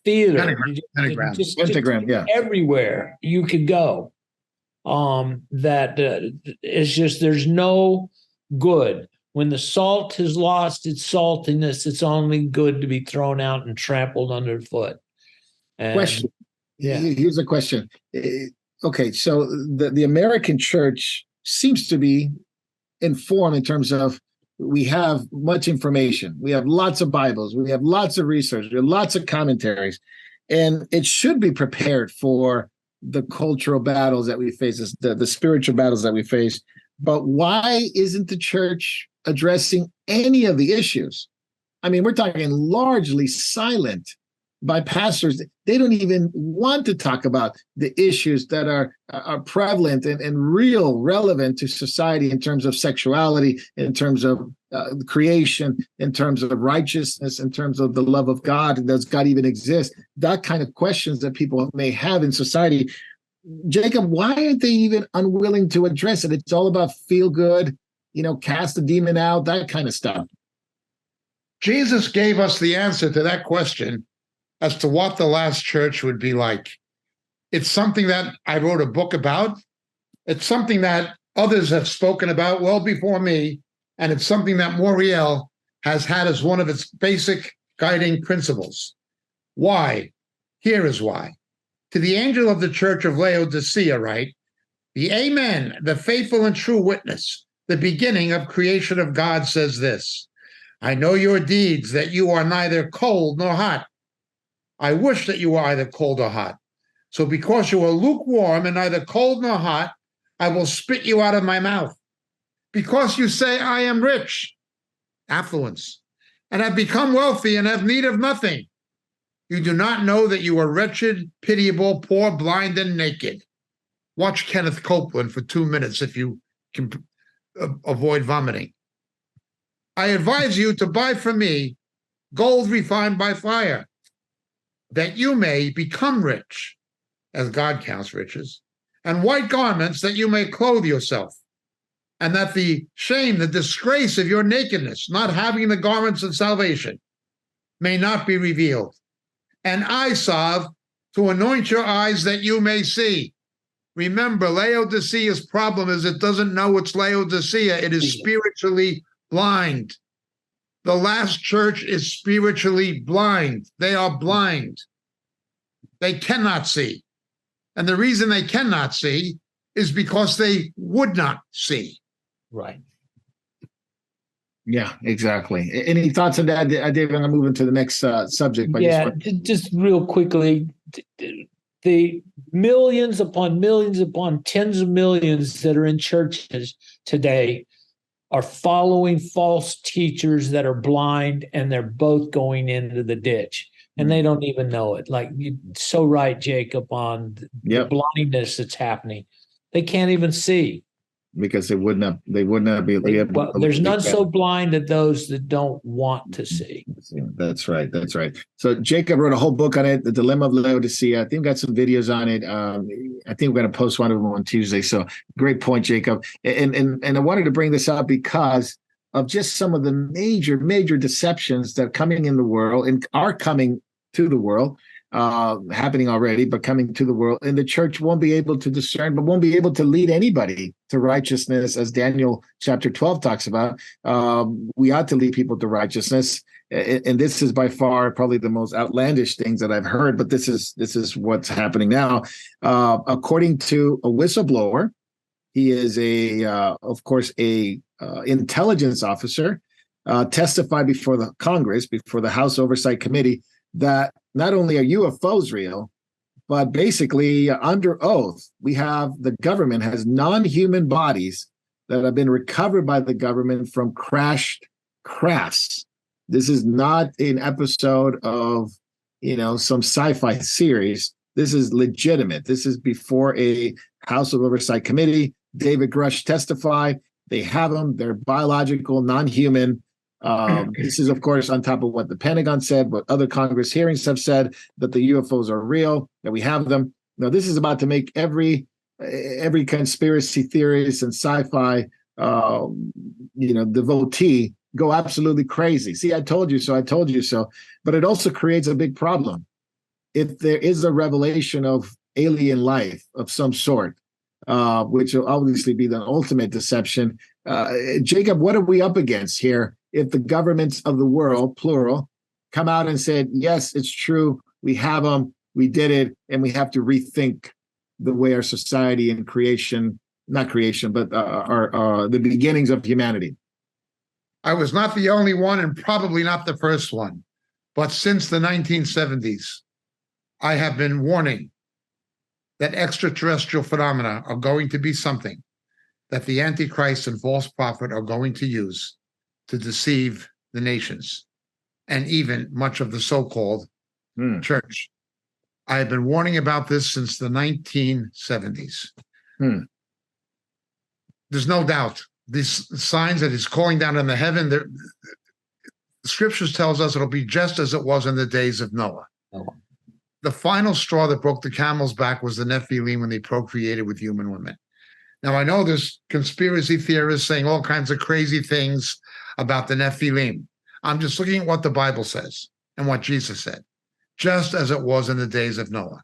C: theater.
A: Pentagram, yeah.
C: Everywhere you could go. It's just there's no good. When the salt has lost its saltiness, it's only good to be thrown out and trampled underfoot.
A: Question.
C: Yeah.
A: Here's a question. Okay, so the American church seems to be informed in terms of we have much information. We have lots of Bibles. We have lots of research. We have lots of commentaries. And it should be prepared for the cultural battles that we face, the spiritual battles that we face. But why isn't the church addressing any of the issues? I mean, we're talking largely silent by pastors. They don't even want to talk about the issues that are prevalent and real relevant to society in terms of sexuality, in terms of creation, in terms of righteousness, in terms of the love of God. Does God even exist? That kind of questions that people may have in society. Jacob, why aren't they even unwilling to address it? It's all about feel good, cast the demon out, that kind of stuff.
B: Jesus gave us the answer to that question as to what the last church would be like. It's something that I wrote a book about. It's something that others have spoken about well before me, and it's something that Moriel has had as one of its basic guiding principles. Why? Here is why. To the angel of the church of Laodicea, write, the Amen, the faithful and true witness, the beginning of creation of God, says this: I know your deeds, that you are neither cold nor hot. I wish that you were either cold or hot. So because you are lukewarm and neither cold nor hot, I will spit you out of my mouth. Because you say, I am rich, affluence, and have become wealthy and have need of nothing. You do not know that you are wretched, pitiable, poor, blind, and naked. Watch Kenneth Copeland for 2 minutes if you can avoid vomiting. I advise you to buy from me gold refined by fire, that you may become rich, as God counts riches, and white garments that you may clothe yourself, and that the shame, the disgrace of your nakedness, not having the garments of salvation, may not be revealed. And eye salve to anoint your eyes that you may see. Remember, Laodicea's problem is it doesn't know it's Laodicea. It is spiritually blind. The last church is spiritually blind. They are blind. They cannot see. And the reason they cannot see is because they would not see.
C: Right.
A: Yeah, exactly. Any thoughts on that, David? I'm moving to the next subject. But
C: just real quickly, the millions upon tens of millions that are in churches today are following false teachers that are blind, and they're both going into the ditch, and they don't even know it. Like, you're so right, Jacob, on the blindness that's happening. They can't even see.
A: Because they would not be able to.
C: There's none so blind as those that don't want to see.
A: That's right. So Jacob wrote a whole book on it, The Dilemma of Laodicea. I think we got some videos on it. I think we're going to post one of them on Tuesday. So great point, Jacob. And I wanted to bring this up because of just some of the major deceptions that are coming in the world and are coming to the world. Happening already, but coming to the world, and the church won't be able to discern, but won't be able to lead anybody to righteousness, as Daniel chapter 12 talks about. We ought to lead people to righteousness, and this is by far probably the most outlandish things that I've heard. But this is what's happening now. According to a whistleblower, he is of course, a intelligence officer, testified before the Congress, before the House Oversight Committee, that not only are UFOs real, but basically under oath, the government has non-human bodies that have been recovered by the government from crashed crafts. This is not an episode of, some sci-fi series. This is legitimate. This is before a House of Oversight Committee. David Grush testified. They have them. They're biological, non-human. This is, of course, on top of what the Pentagon said, what other Congress hearings have said, that the UFOs are real, that we have them. Now, this is about to make every conspiracy theorist and sci-fi, devotee go absolutely crazy. See, I told you so. I told you so. But it also creates a big problem. If there is a revelation of alien life of some sort, which will obviously be the ultimate deception. Jacob, what are we up against here? If the governments of the world, plural, come out and said, yes, it's true, we have them, we did it, and we have to rethink the way our society and not creation, but the beginnings of humanity.
B: I was not the only one, and probably not the first one, but since the 1970s, I have been warning that extraterrestrial phenomena are going to be something that the Antichrist and false prophet are going to use to deceive the nations and even much of the so-called church. I have been warning about this since the 1970s. There's no doubt. These signs that he's calling down in the heaven, the scriptures tells us it'll be just as it was in the days of Noah. The final straw that broke the camel's back was the Nephilim when they procreated with human women. Now, I know there's conspiracy theorists saying all kinds of crazy things about the Nephilim. I'm just looking at what the Bible says and what Jesus said, just as it was in the days of Noah.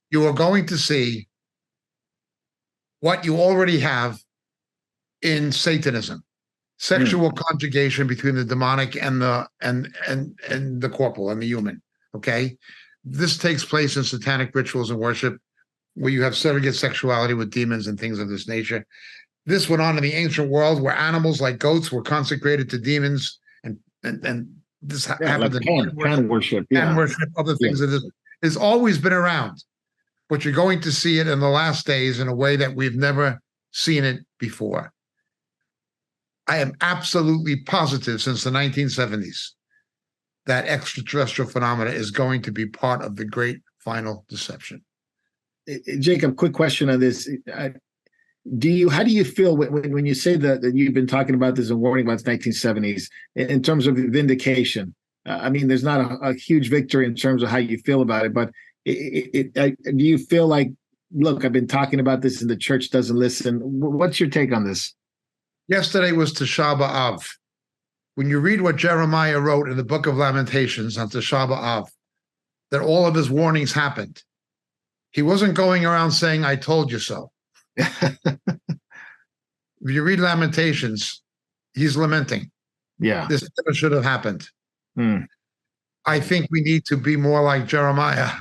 B: You are going to see what you already have in Satanism, sexual conjugation between the demonic and the corporal and the human. Okay, this takes place in satanic rituals and worship, where you have surrogate sexuality with demons and things of this nature. This went on in the ancient world, where animals like goats were consecrated to demons, and this happened
A: like
B: in
A: pan worship,
B: pan worship, other things that has always been around. But you're going to see it in the last days in a way that we've never seen it before. I am absolutely positive since the 1970s that extraterrestrial phenomena is going to be part of the great final deception.
A: Jacob, quick question on this. How do you feel when you say that you've been talking about this and warning about the 1970s in terms of vindication? I mean, there's not a huge victory in terms of how you feel about it, but do you feel like, look, I've been talking about this and the church doesn't listen? What's your take on this?
B: Yesterday was Tisha B'Av. When you read what Jeremiah wrote in the book of Lamentations on Tisha B'Av, that all of his warnings happened. He wasn't going around saying, I told you so. If you read Lamentations, he's lamenting.
A: Yeah.
B: This never should have happened. I think we need to be more like Jeremiah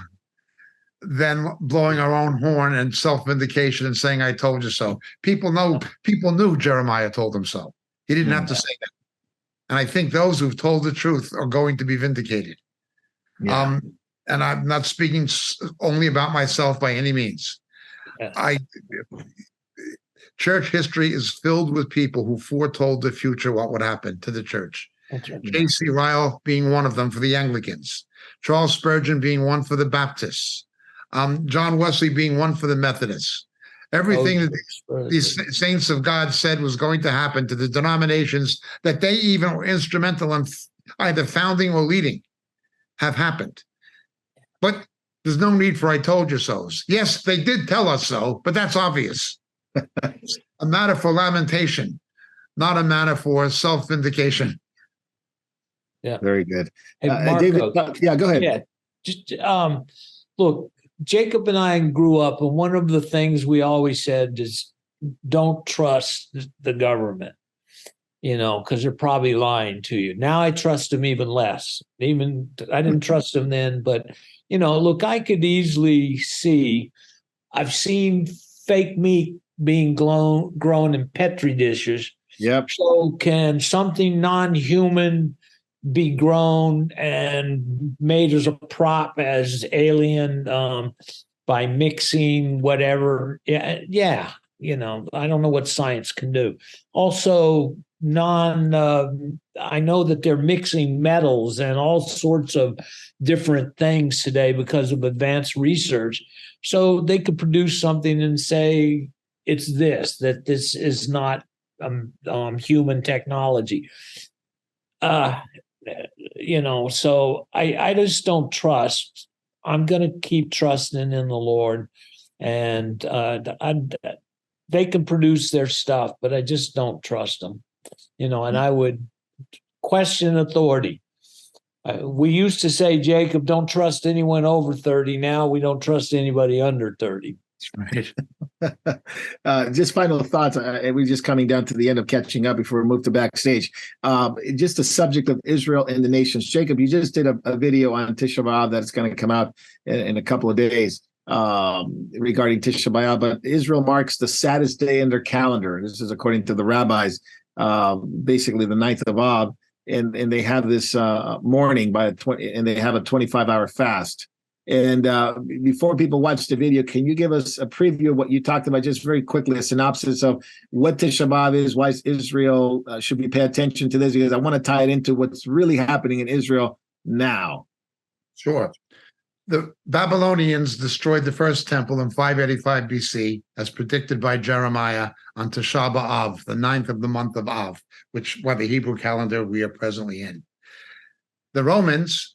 B: than blowing our own horn and self-vindication and saying, I told you so. People knew Jeremiah told them so. He didn't have to say that. And I think those who've told the truth are going to be vindicated. And I'm not speaking only about myself by any means. Church history is filled with people who foretold the future, what would happen to the church. J.C. Ryle being one of them for the Anglicans, Charles Spurgeon being one for the Baptists, John Wesley being one for the Methodists. Everything that these saints of God said was going to happen to the denominations that they even were instrumental in either founding or leading have happened. But there's no need for I told you so's. Yes, they did tell us so, but that's obvious. A matter for lamentation, not a matter for self-vindication.
C: Yeah.
A: Very good.
C: Hey,
A: David, go ahead.
C: Yeah. Just look, Jacob and I grew up, and one of the things we always said is don't trust the government, because they're probably lying to you. Now I trust them even less. Even I didn't trust them then, but look, I could easily see. I've seen fake meat being grown in petri dishes.
A: Yep.
C: So can something non-human be grown and made as a prop as alien by mixing whatever? Yeah. I don't know what science can do. Also, I know that they're mixing metals and all sorts of different things today because of advanced research. So they could produce something and say it's that this is not human technology. So I just don't trust. I'm going to keep trusting in the Lord, and they can produce their stuff, but I just don't trust them. And I would question authority. We used to say, Jacob, don't trust anyone over 30. Now we don't trust anybody under 30.
A: That's right. Just final thoughts. We're just coming down to the end of catching up before we move to backstage. Just the subject of Israel and the nations. Jacob, you just did a video on Tisha B'Av that's going to come out in a couple of days regarding Tisha B'Av. But Israel marks the saddest day in their calendar. This is according to the rabbis, basically the 9th of Av. And they have this mourning and they have a 25-hour fast. And before people watch the video, can you give us a preview of what you talked about, just very quickly, a synopsis of what Tisha B'Av is, why Israel should be pay attention to this? Because I want to tie it into what's really happening in Israel now.
B: Sure. The Babylonians destroyed the first temple in 585 BC, as predicted by Jeremiah, on Tisha B'Av, the 9th of the month of Av, which by the Hebrew calendar we are presently in. The Romans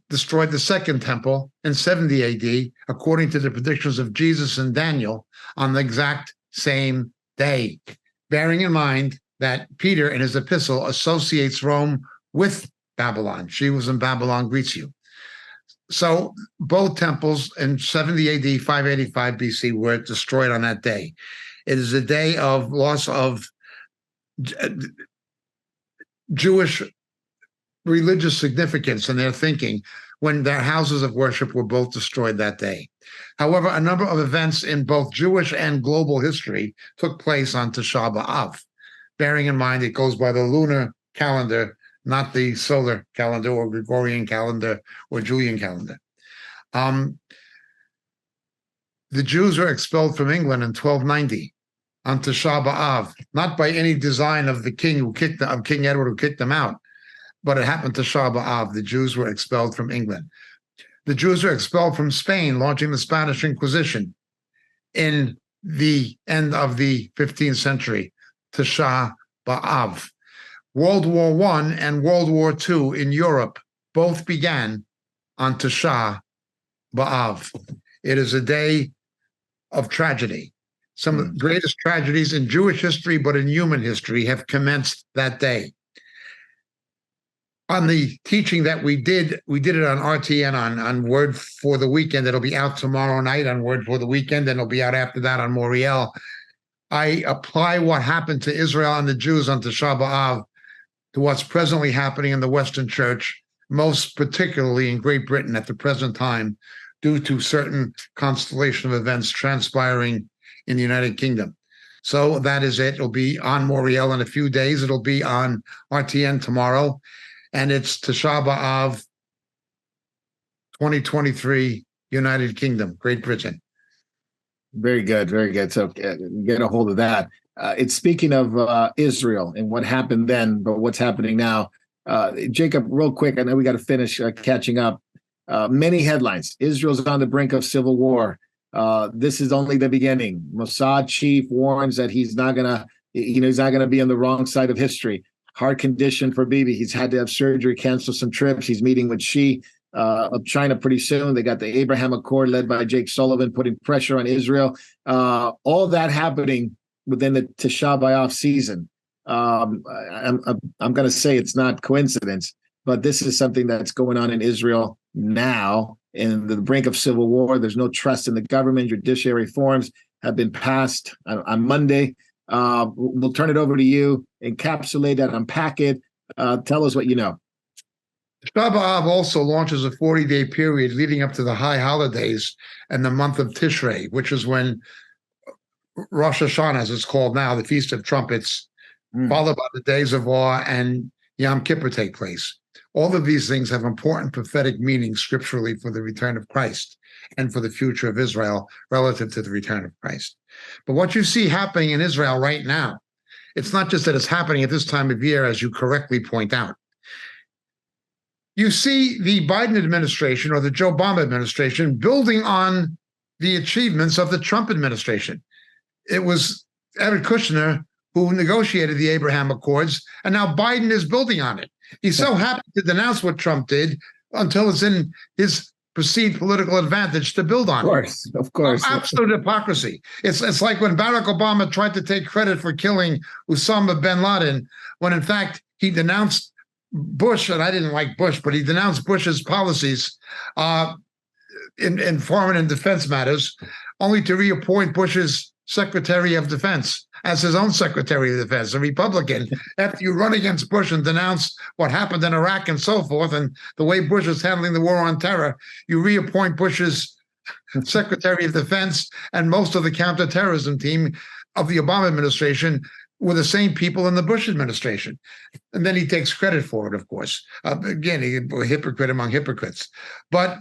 B: destroyed the second temple in 70 AD, according to the predictions of Jesus and Daniel, on the exact same day, bearing in mind that Peter in his epistle associates Rome with Babylon. She was in Babylon greets you. So both temples in 70 AD, 585 BC were destroyed on that day. It is a day of loss of Jewish religious significance in their thinking when their houses of worship were both destroyed that day. However, a number of events in both Jewish and global history took place on Tisha B'Av, bearing in mind it goes by the lunar calendar, not the solar calendar or Gregorian calendar or Julian calendar. The Jews were expelled from England in 1290 on Tisha B'Av, not by any design of the king of King Edward who kicked them out, but it happened to Tisha B'Av. The Jews were expelled from England. The Jews were expelled from Spain, launching the Spanish Inquisition in the end of the 15th century, Tisha B'Av. World War I and World War II in Europe both began on Tisha B'Av. It is a day of tragedy. Some of the greatest tragedies in Jewish history, but in human history, have commenced that day. On the teaching that we did it on RTN on Word for the Weekend. It'll be out tomorrow night on Word for the Weekend, and it'll be out after that on Moriel. I apply what happened to Israel and the Jews on Tisha B'Av to what's presently happening in the Western Church, most particularly in Great Britain at the present time, due to certain constellation of events transpiring in the United Kingdom. So that is it. It'll be on Moriel in a few days. It'll be on RTN tomorrow. And it's Tisha B'Av 2023, United Kingdom, Great Britain.
A: Very good, very good. So get a hold of that. It's speaking of Israel and what happened then, but what's happening now. Jacob, real quick, I know we got to finish catching up. Many headlines. Israel's on the brink of civil war. This is only the beginning. Mossad chief warns that he's not gonna be on the wrong side of history. Heart condition for Bibi. He's had to have surgery, cancel some trips. He's meeting with Xi of China pretty soon. They got the Abraham Accord led by Jake Sullivan putting pressure on Israel. All that happening within the Tisha B'Av season. I'm going to say it's not coincidence, but this is something that's going on in Israel now, in the brink of civil war. There's no trust in the government. Judiciary reforms have been passed on Monday. We'll turn it over to you. Encapsulate that, unpack it. Tell us what you know.
B: Tisha B'Av also launches a 40-day period leading up to the high holidays and the month of Tishrei, which is when Rosh Hashanah, as it's called now, the Feast of Trumpets, followed by the Days of Awe and Yom Kippur take place. All of these things have important prophetic meanings scripturally for the return of Christ and for the future of Israel relative to the return of Christ. But what you see happening in Israel right now, it's not just that it's happening at this time of year, as you correctly point out. You see the Biden administration or the Joe Biden administration building on the achievements of the Trump administration. It was Jared Kushner who negotiated the Abraham Accords, and now Biden is building on it. He's so happy to denounce what Trump did until it's in his perceived political advantage to build on.
A: Of course.
B: Absolute hypocrisy. It's like when Barack Obama tried to take credit for killing Osama bin Laden, when in fact he denounced Bush, and I didn't like Bush, but he denounced Bush's policies in foreign and defense matters, only to reappoint Bush's Secretary of Defense as his own Secretary of Defense, a Republican. After you run against Bush and denounce what happened in Iraq and so forth, and the way Bush is handling the war on terror, you reappoint Bush's Secretary of Defense and most of the counterterrorism team of the Obama administration were the same people in the Bush administration. And then he takes credit for it, of course. Again, a hypocrite among hypocrites. But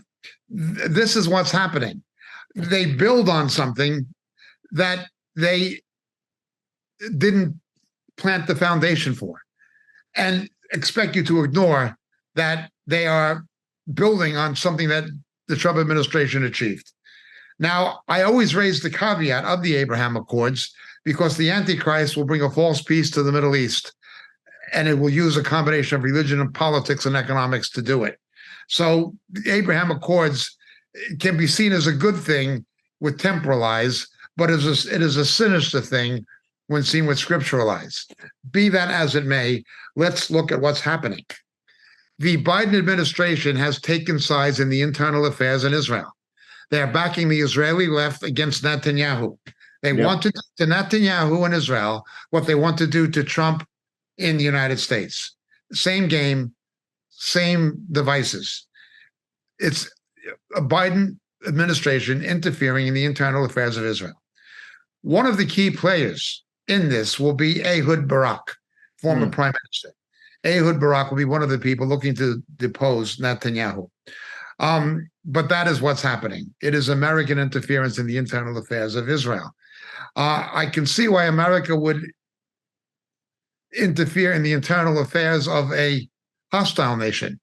B: This is what's happening. They build on something that they didn't plant the foundation for, and expect you to ignore that they are building on something that the Trump administration achieved. Now, I always raise the caveat of the Abraham Accords because the Antichrist will bring a false peace to the Middle East, and it will use a combination of religion and politics and economics to do it. So the Abraham Accords can be seen as a good thing with temporal eyes, but it is a sinister thing when seen with scriptural eyes. Be that as it may, let's look at what's happening. The Biden administration has taken sides in the internal affairs in Israel. They are backing the Israeli left against Netanyahu. They want to do to Netanyahu in Israel what they want to do to Trump in the United States. Same game, same devices. It's a Biden administration interfering in the internal affairs of Israel. One of the key players in this will be Ehud Barak, former prime minister. Ehud Barak will be one of the people looking to depose Netanyahu. But that is what's happening. It is American interference in the internal affairs of Israel. I can see why America would interfere in the internal affairs of a hostile nation.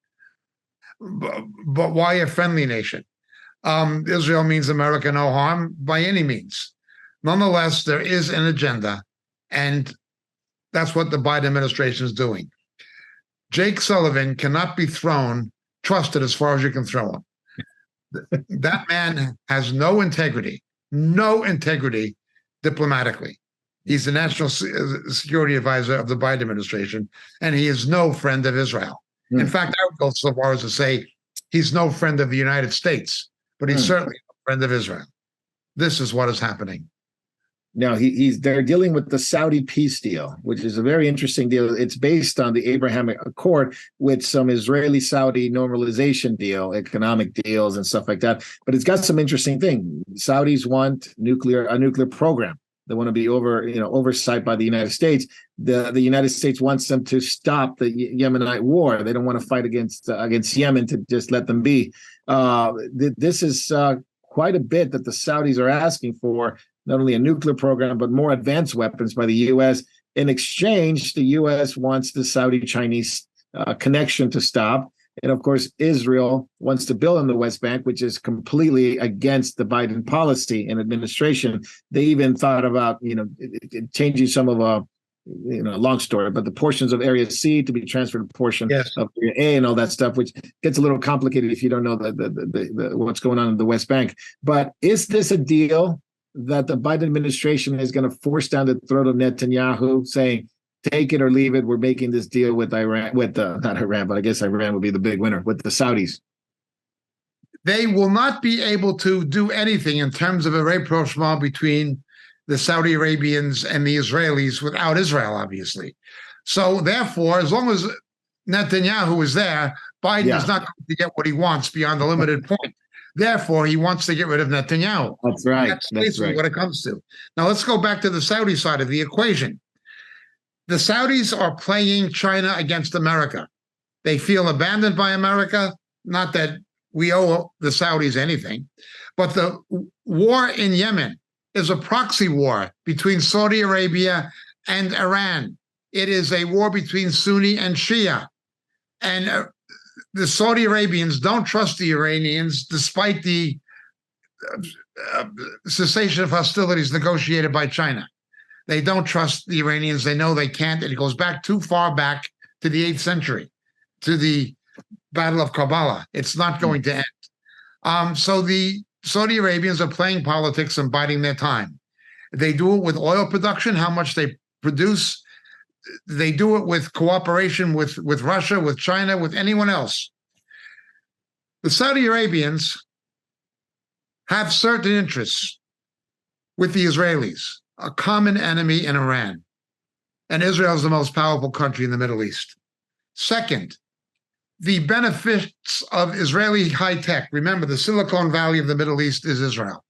B: But why a friendly nation? Israel means America no harm by any means. Nonetheless, there is an agenda, and that's what the Biden administration is doing. Jake Sullivan cannot be trusted as far as you can throw him. That man has no integrity diplomatically. He's the national security advisor of the Biden administration, and he is no friend of Israel. In fact, I would go so far as to say he's no friend of the United States, but he's certainly a friend of Israel. This is what is happening.
A: Now they're dealing with the Saudi peace deal, which is a very interesting deal. It's based on the Abrahamic Accord with some Israeli-Saudi normalization deal, economic deals and stuff like that. But it's got some interesting things. Saudis want a nuclear program. They want to be oversight by the United States. The United States wants them to stop the Yemenite war. They don't want to fight against Yemen, to just let them be. This is quite a bit that the Saudis are asking for. Not only a nuclear program, but more advanced weapons by the U.S. In exchange, the U.S. wants the Saudi-Chinese connection to stop. And of course, Israel wants to build on the West Bank, which is completely against the Biden policy and administration. They even thought about, changing some of long story, but the portions of Area C to be transferred to portion of Area A and all that stuff, which gets a little complicated if you don't know the what's going on in the West Bank. But is this a deal that the Biden administration is going to force down the throat of Netanyahu, saying, take it or leave it, we're making this deal with Iran, not Iran, but I guess Iran would be the big winner, with the Saudis?
B: They will not be able to do anything in terms of a rapprochement between the Saudi Arabians and the Israelis without Israel, obviously. So therefore, as long as Netanyahu is there, Biden is not going to get what he wants beyond the limited point. Therefore, he wants to get rid of Netanyahu.
A: That's right.
B: That's basically what it comes to. Now, let's go back to the Saudi side of the equation. The Saudis are playing China against America. They feel abandoned by America. Not that we owe the Saudis anything, but the war in Yemen is a proxy war between Saudi Arabia and Iran. It is a war between Sunni and Shia. And the Saudi Arabians don't trust the Iranians, despite the cessation of hostilities negotiated by China. They don't trust the Iranians. They know they can't. And it goes back too far back to the 8th century, to the Battle of Karbala. It's not going to end. So the Saudi Arabians are playing politics and biding their time. They do it with oil production, how much they produce. They do it with cooperation with Russia, with China, with anyone else. The Saudi Arabians have certain interests with the Israelis, a common enemy in Iran. And Israel is the most powerful country in the Middle East. Second, the benefits of Israeli high tech. Remember, the Silicon Valley of the Middle East is Israel.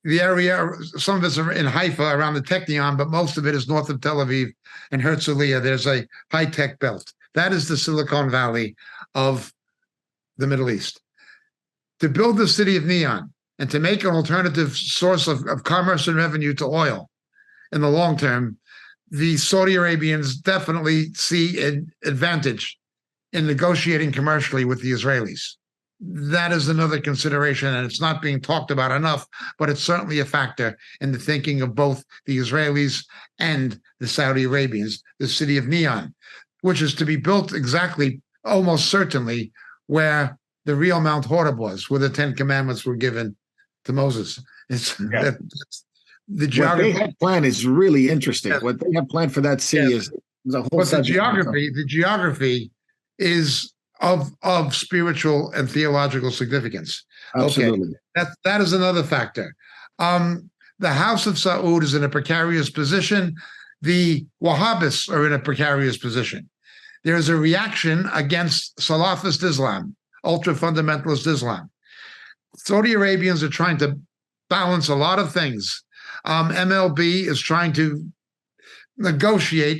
B: The area, some of it's in Haifa around the Technion, but most of it is north of Tel Aviv and Herzliya. There's a high-tech belt. That is the Silicon Valley of the Middle East. To build the city of Neon and to make an alternative source of commerce and revenue to oil in the long term, the Saudi Arabians definitely see an advantage in negotiating commercially with the Israelis. That is another consideration, and it's not being talked about enough, but it's certainly a factor in the thinking of both the Israelis and the Saudi Arabians, the city of Neon, which is to be built exactly, almost certainly, where the real Mount Horeb was, where the Ten Commandments were given to Moses. It's the geography.
A: What they have planned is really interesting.
B: Yes.
A: What they have planned for that city is a whole.
B: But the geography is of spiritual and theological significance.
A: Absolutely.
B: Okay. That is another factor. The House of Saud is in a precarious position. The Wahhabists are in a precarious position. There is a reaction against Salafist Islam, ultra-fundamentalist Islam. Saudi Arabians are trying to balance a lot of things. MLB is trying to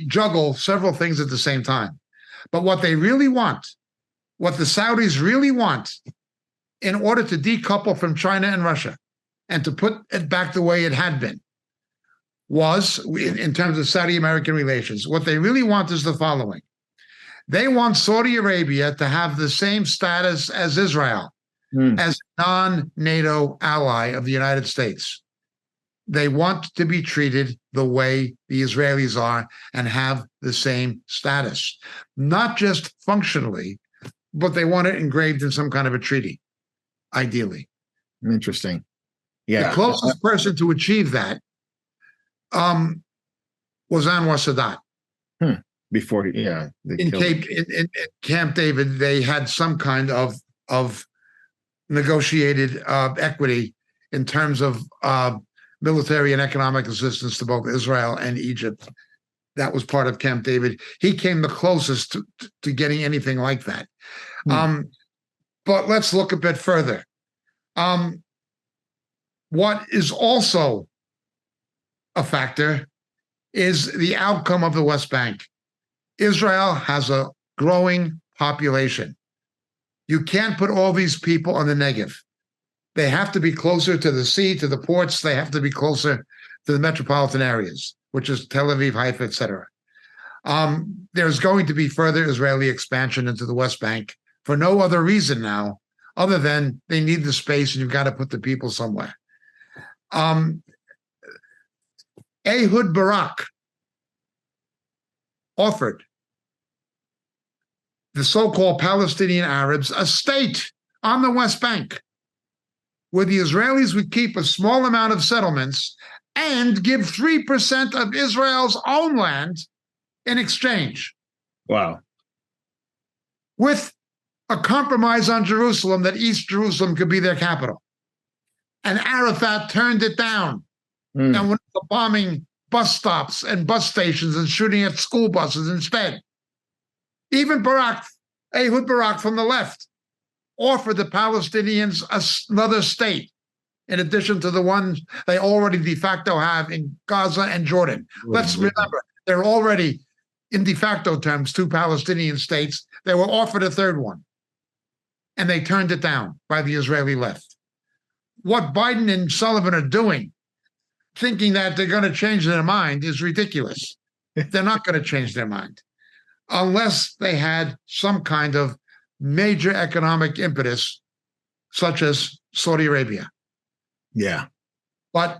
B: juggle several things at the same time. But what they really want, what the Saudis really want, in order to decouple from China and Russia and to put it back the way it had been, was, in terms of Saudi-American relations, what they really want is the following. They want Saudi Arabia to have the same status as Israel, as a non-NATO ally of the United States. They want to be treated the way the Israelis are and have the same status, not just functionally, but they want it engraved in some kind of a treaty, ideally.
A: Interesting. Yeah.
B: The closest person to achieve that was Anwar Sadat.
A: Before,
B: in Camp David, they had some kind of negotiated equity in terms of military and economic assistance to both Israel and Egypt. That was part of Camp David. He came the closest to getting anything like that. But let's look a bit further. What is also a factor is the outcome of the West Bank. Israel has a growing population. You can't put all these people on the Negev. They have to be closer to the sea, to the ports. They have to be closer to the metropolitan areas, which is Tel Aviv, Haifa, etc. There's going to be further Israeli expansion into the West Bank for no other reason now, other than they need the space and you've got to put the people somewhere. Ehud Barak offered the so-called Palestinian Arabs a state on the West Bank where the Israelis would keep a small amount of settlements and give 3% of Israel's own land in exchange.
A: Wow.
B: With a compromise on Jerusalem that East Jerusalem could be their capital. And Arafat turned it down and went to bombing bus stops and bus stations and shooting at school buses instead. Even Ehud Barak from the left, offered the Palestinians another state in addition to the ones they already de facto have in Gaza and Jordan. Let's remember, they're already, in de facto terms, 2 Palestinian states. They were offered a third one, and they turned it down by the Israeli left. What Biden and Sullivan are doing, thinking that they're going to change their mind, is ridiculous. They're not going to change their mind unless they had some kind of major economic impetus, such as Saudi Arabia.
A: Yeah.
B: But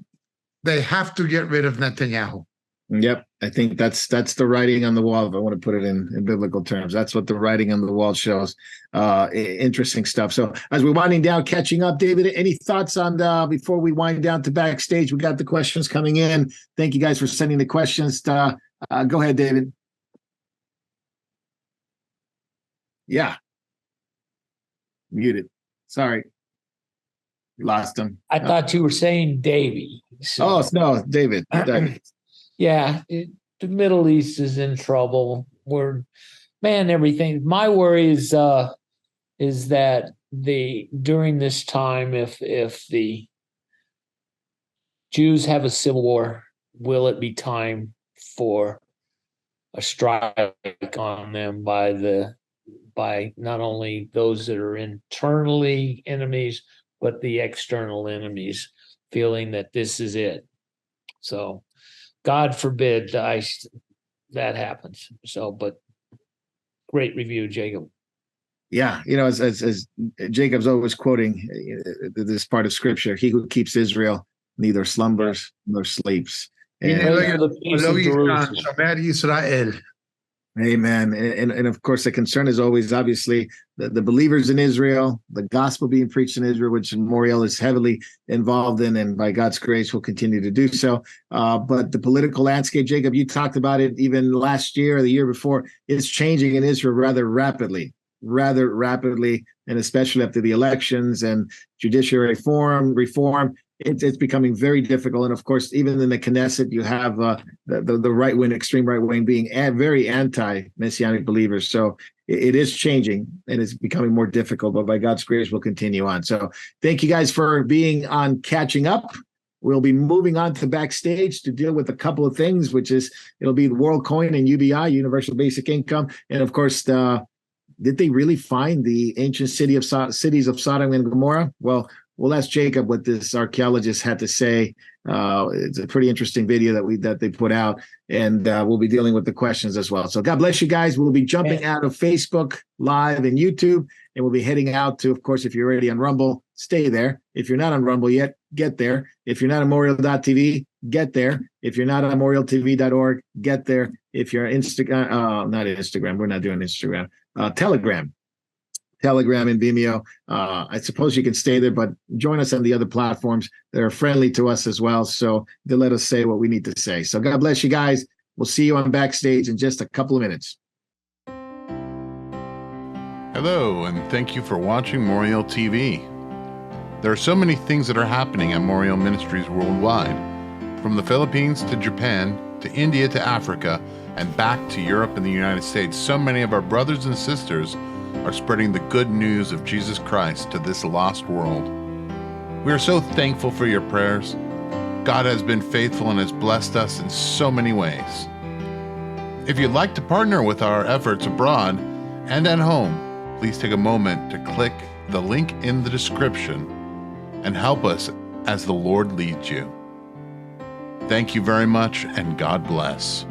B: they have to get rid of Netanyahu.
A: Yep. I think that's the writing on the wall, if I want to put it in biblical terms. That's what the writing on the wall shows. Interesting stuff. So as we're winding down, catching up, David, any thoughts on before we wind down to backstage? We got the questions coming in. Thank you guys for sending the questions. Go ahead, David. Yeah. Muted. Sorry. We lost him.
C: I thought you were saying Davy. So.
A: Oh, no, David.
C: Yeah, the Middle East is in trouble. Everything. My worry is that during this time, if the Jews have a civil war, will it be time for a strike on them by the by not only those that are internally enemies, but the external enemies, feeling that this is it. So God forbid that happens. So, but great review, Jacob.
A: Yeah, as Jacob's always quoting this part of scripture, he who keeps Israel neither slumbers nor sleeps. And,
C: Pray for the peace of Jerusalem.
B: Israel.
A: Amen. And of course, the concern is always obviously the believers in Israel, the gospel being preached in Israel, which Moriel is heavily involved in, and by God's grace will continue to do so. But the political landscape, Jacob, you talked about it even last year or the year before, it's changing in Israel rather rapidly, and especially after the elections and judiciary reform. It's becoming very difficult. And of course, even in the Knesset, you have the right wing, extreme right wing, being very anti-Messianic believers. So it is changing and it's becoming more difficult, but by God's grace, we'll continue on. So thank you guys for being on Catching Up. We'll be moving on to backstage to deal with a couple of things, which is it'll be the World Coin and UBI, Universal Basic Income. And of course, did they really find the ancient cities of Sodom and Gomorrah? Well, we'll ask Jacob what this archaeologist had to say. It's a pretty interesting video that they put out, and we'll be dealing with the questions as well. So God bless you guys. We'll be jumping out of Facebook Live and YouTube, and we'll be heading out to, of course, if you're already on Rumble, stay there. If you're not on Rumble yet, get there. If you're not on Moriel.tv, get there. If you're not on MorielTV.org, get there. If you're Instagram, not Instagram, we're not doing Instagram. Telegram and Vimeo. I suppose you can stay there, but join us on the other platforms that are friendly to us as well. So they let us say what we need to say. So God bless you guys. We'll see you on Backstage in just a couple of minutes.
D: Hello, and thank you for watching Moriel TV. There are so many things that are happening at Moriel Ministries worldwide, from the Philippines to Japan to India to Africa and back to Europe and the United States. So many of our brothers and sisters are spreading the good news of Jesus Christ to this lost world. We are so thankful for your prayers. God has been faithful and has blessed us in so many ways. If you'd like to partner with our efforts abroad and at home, please take a moment to click the link in the description and help us as the Lord leads you. Thank you very much, and God bless.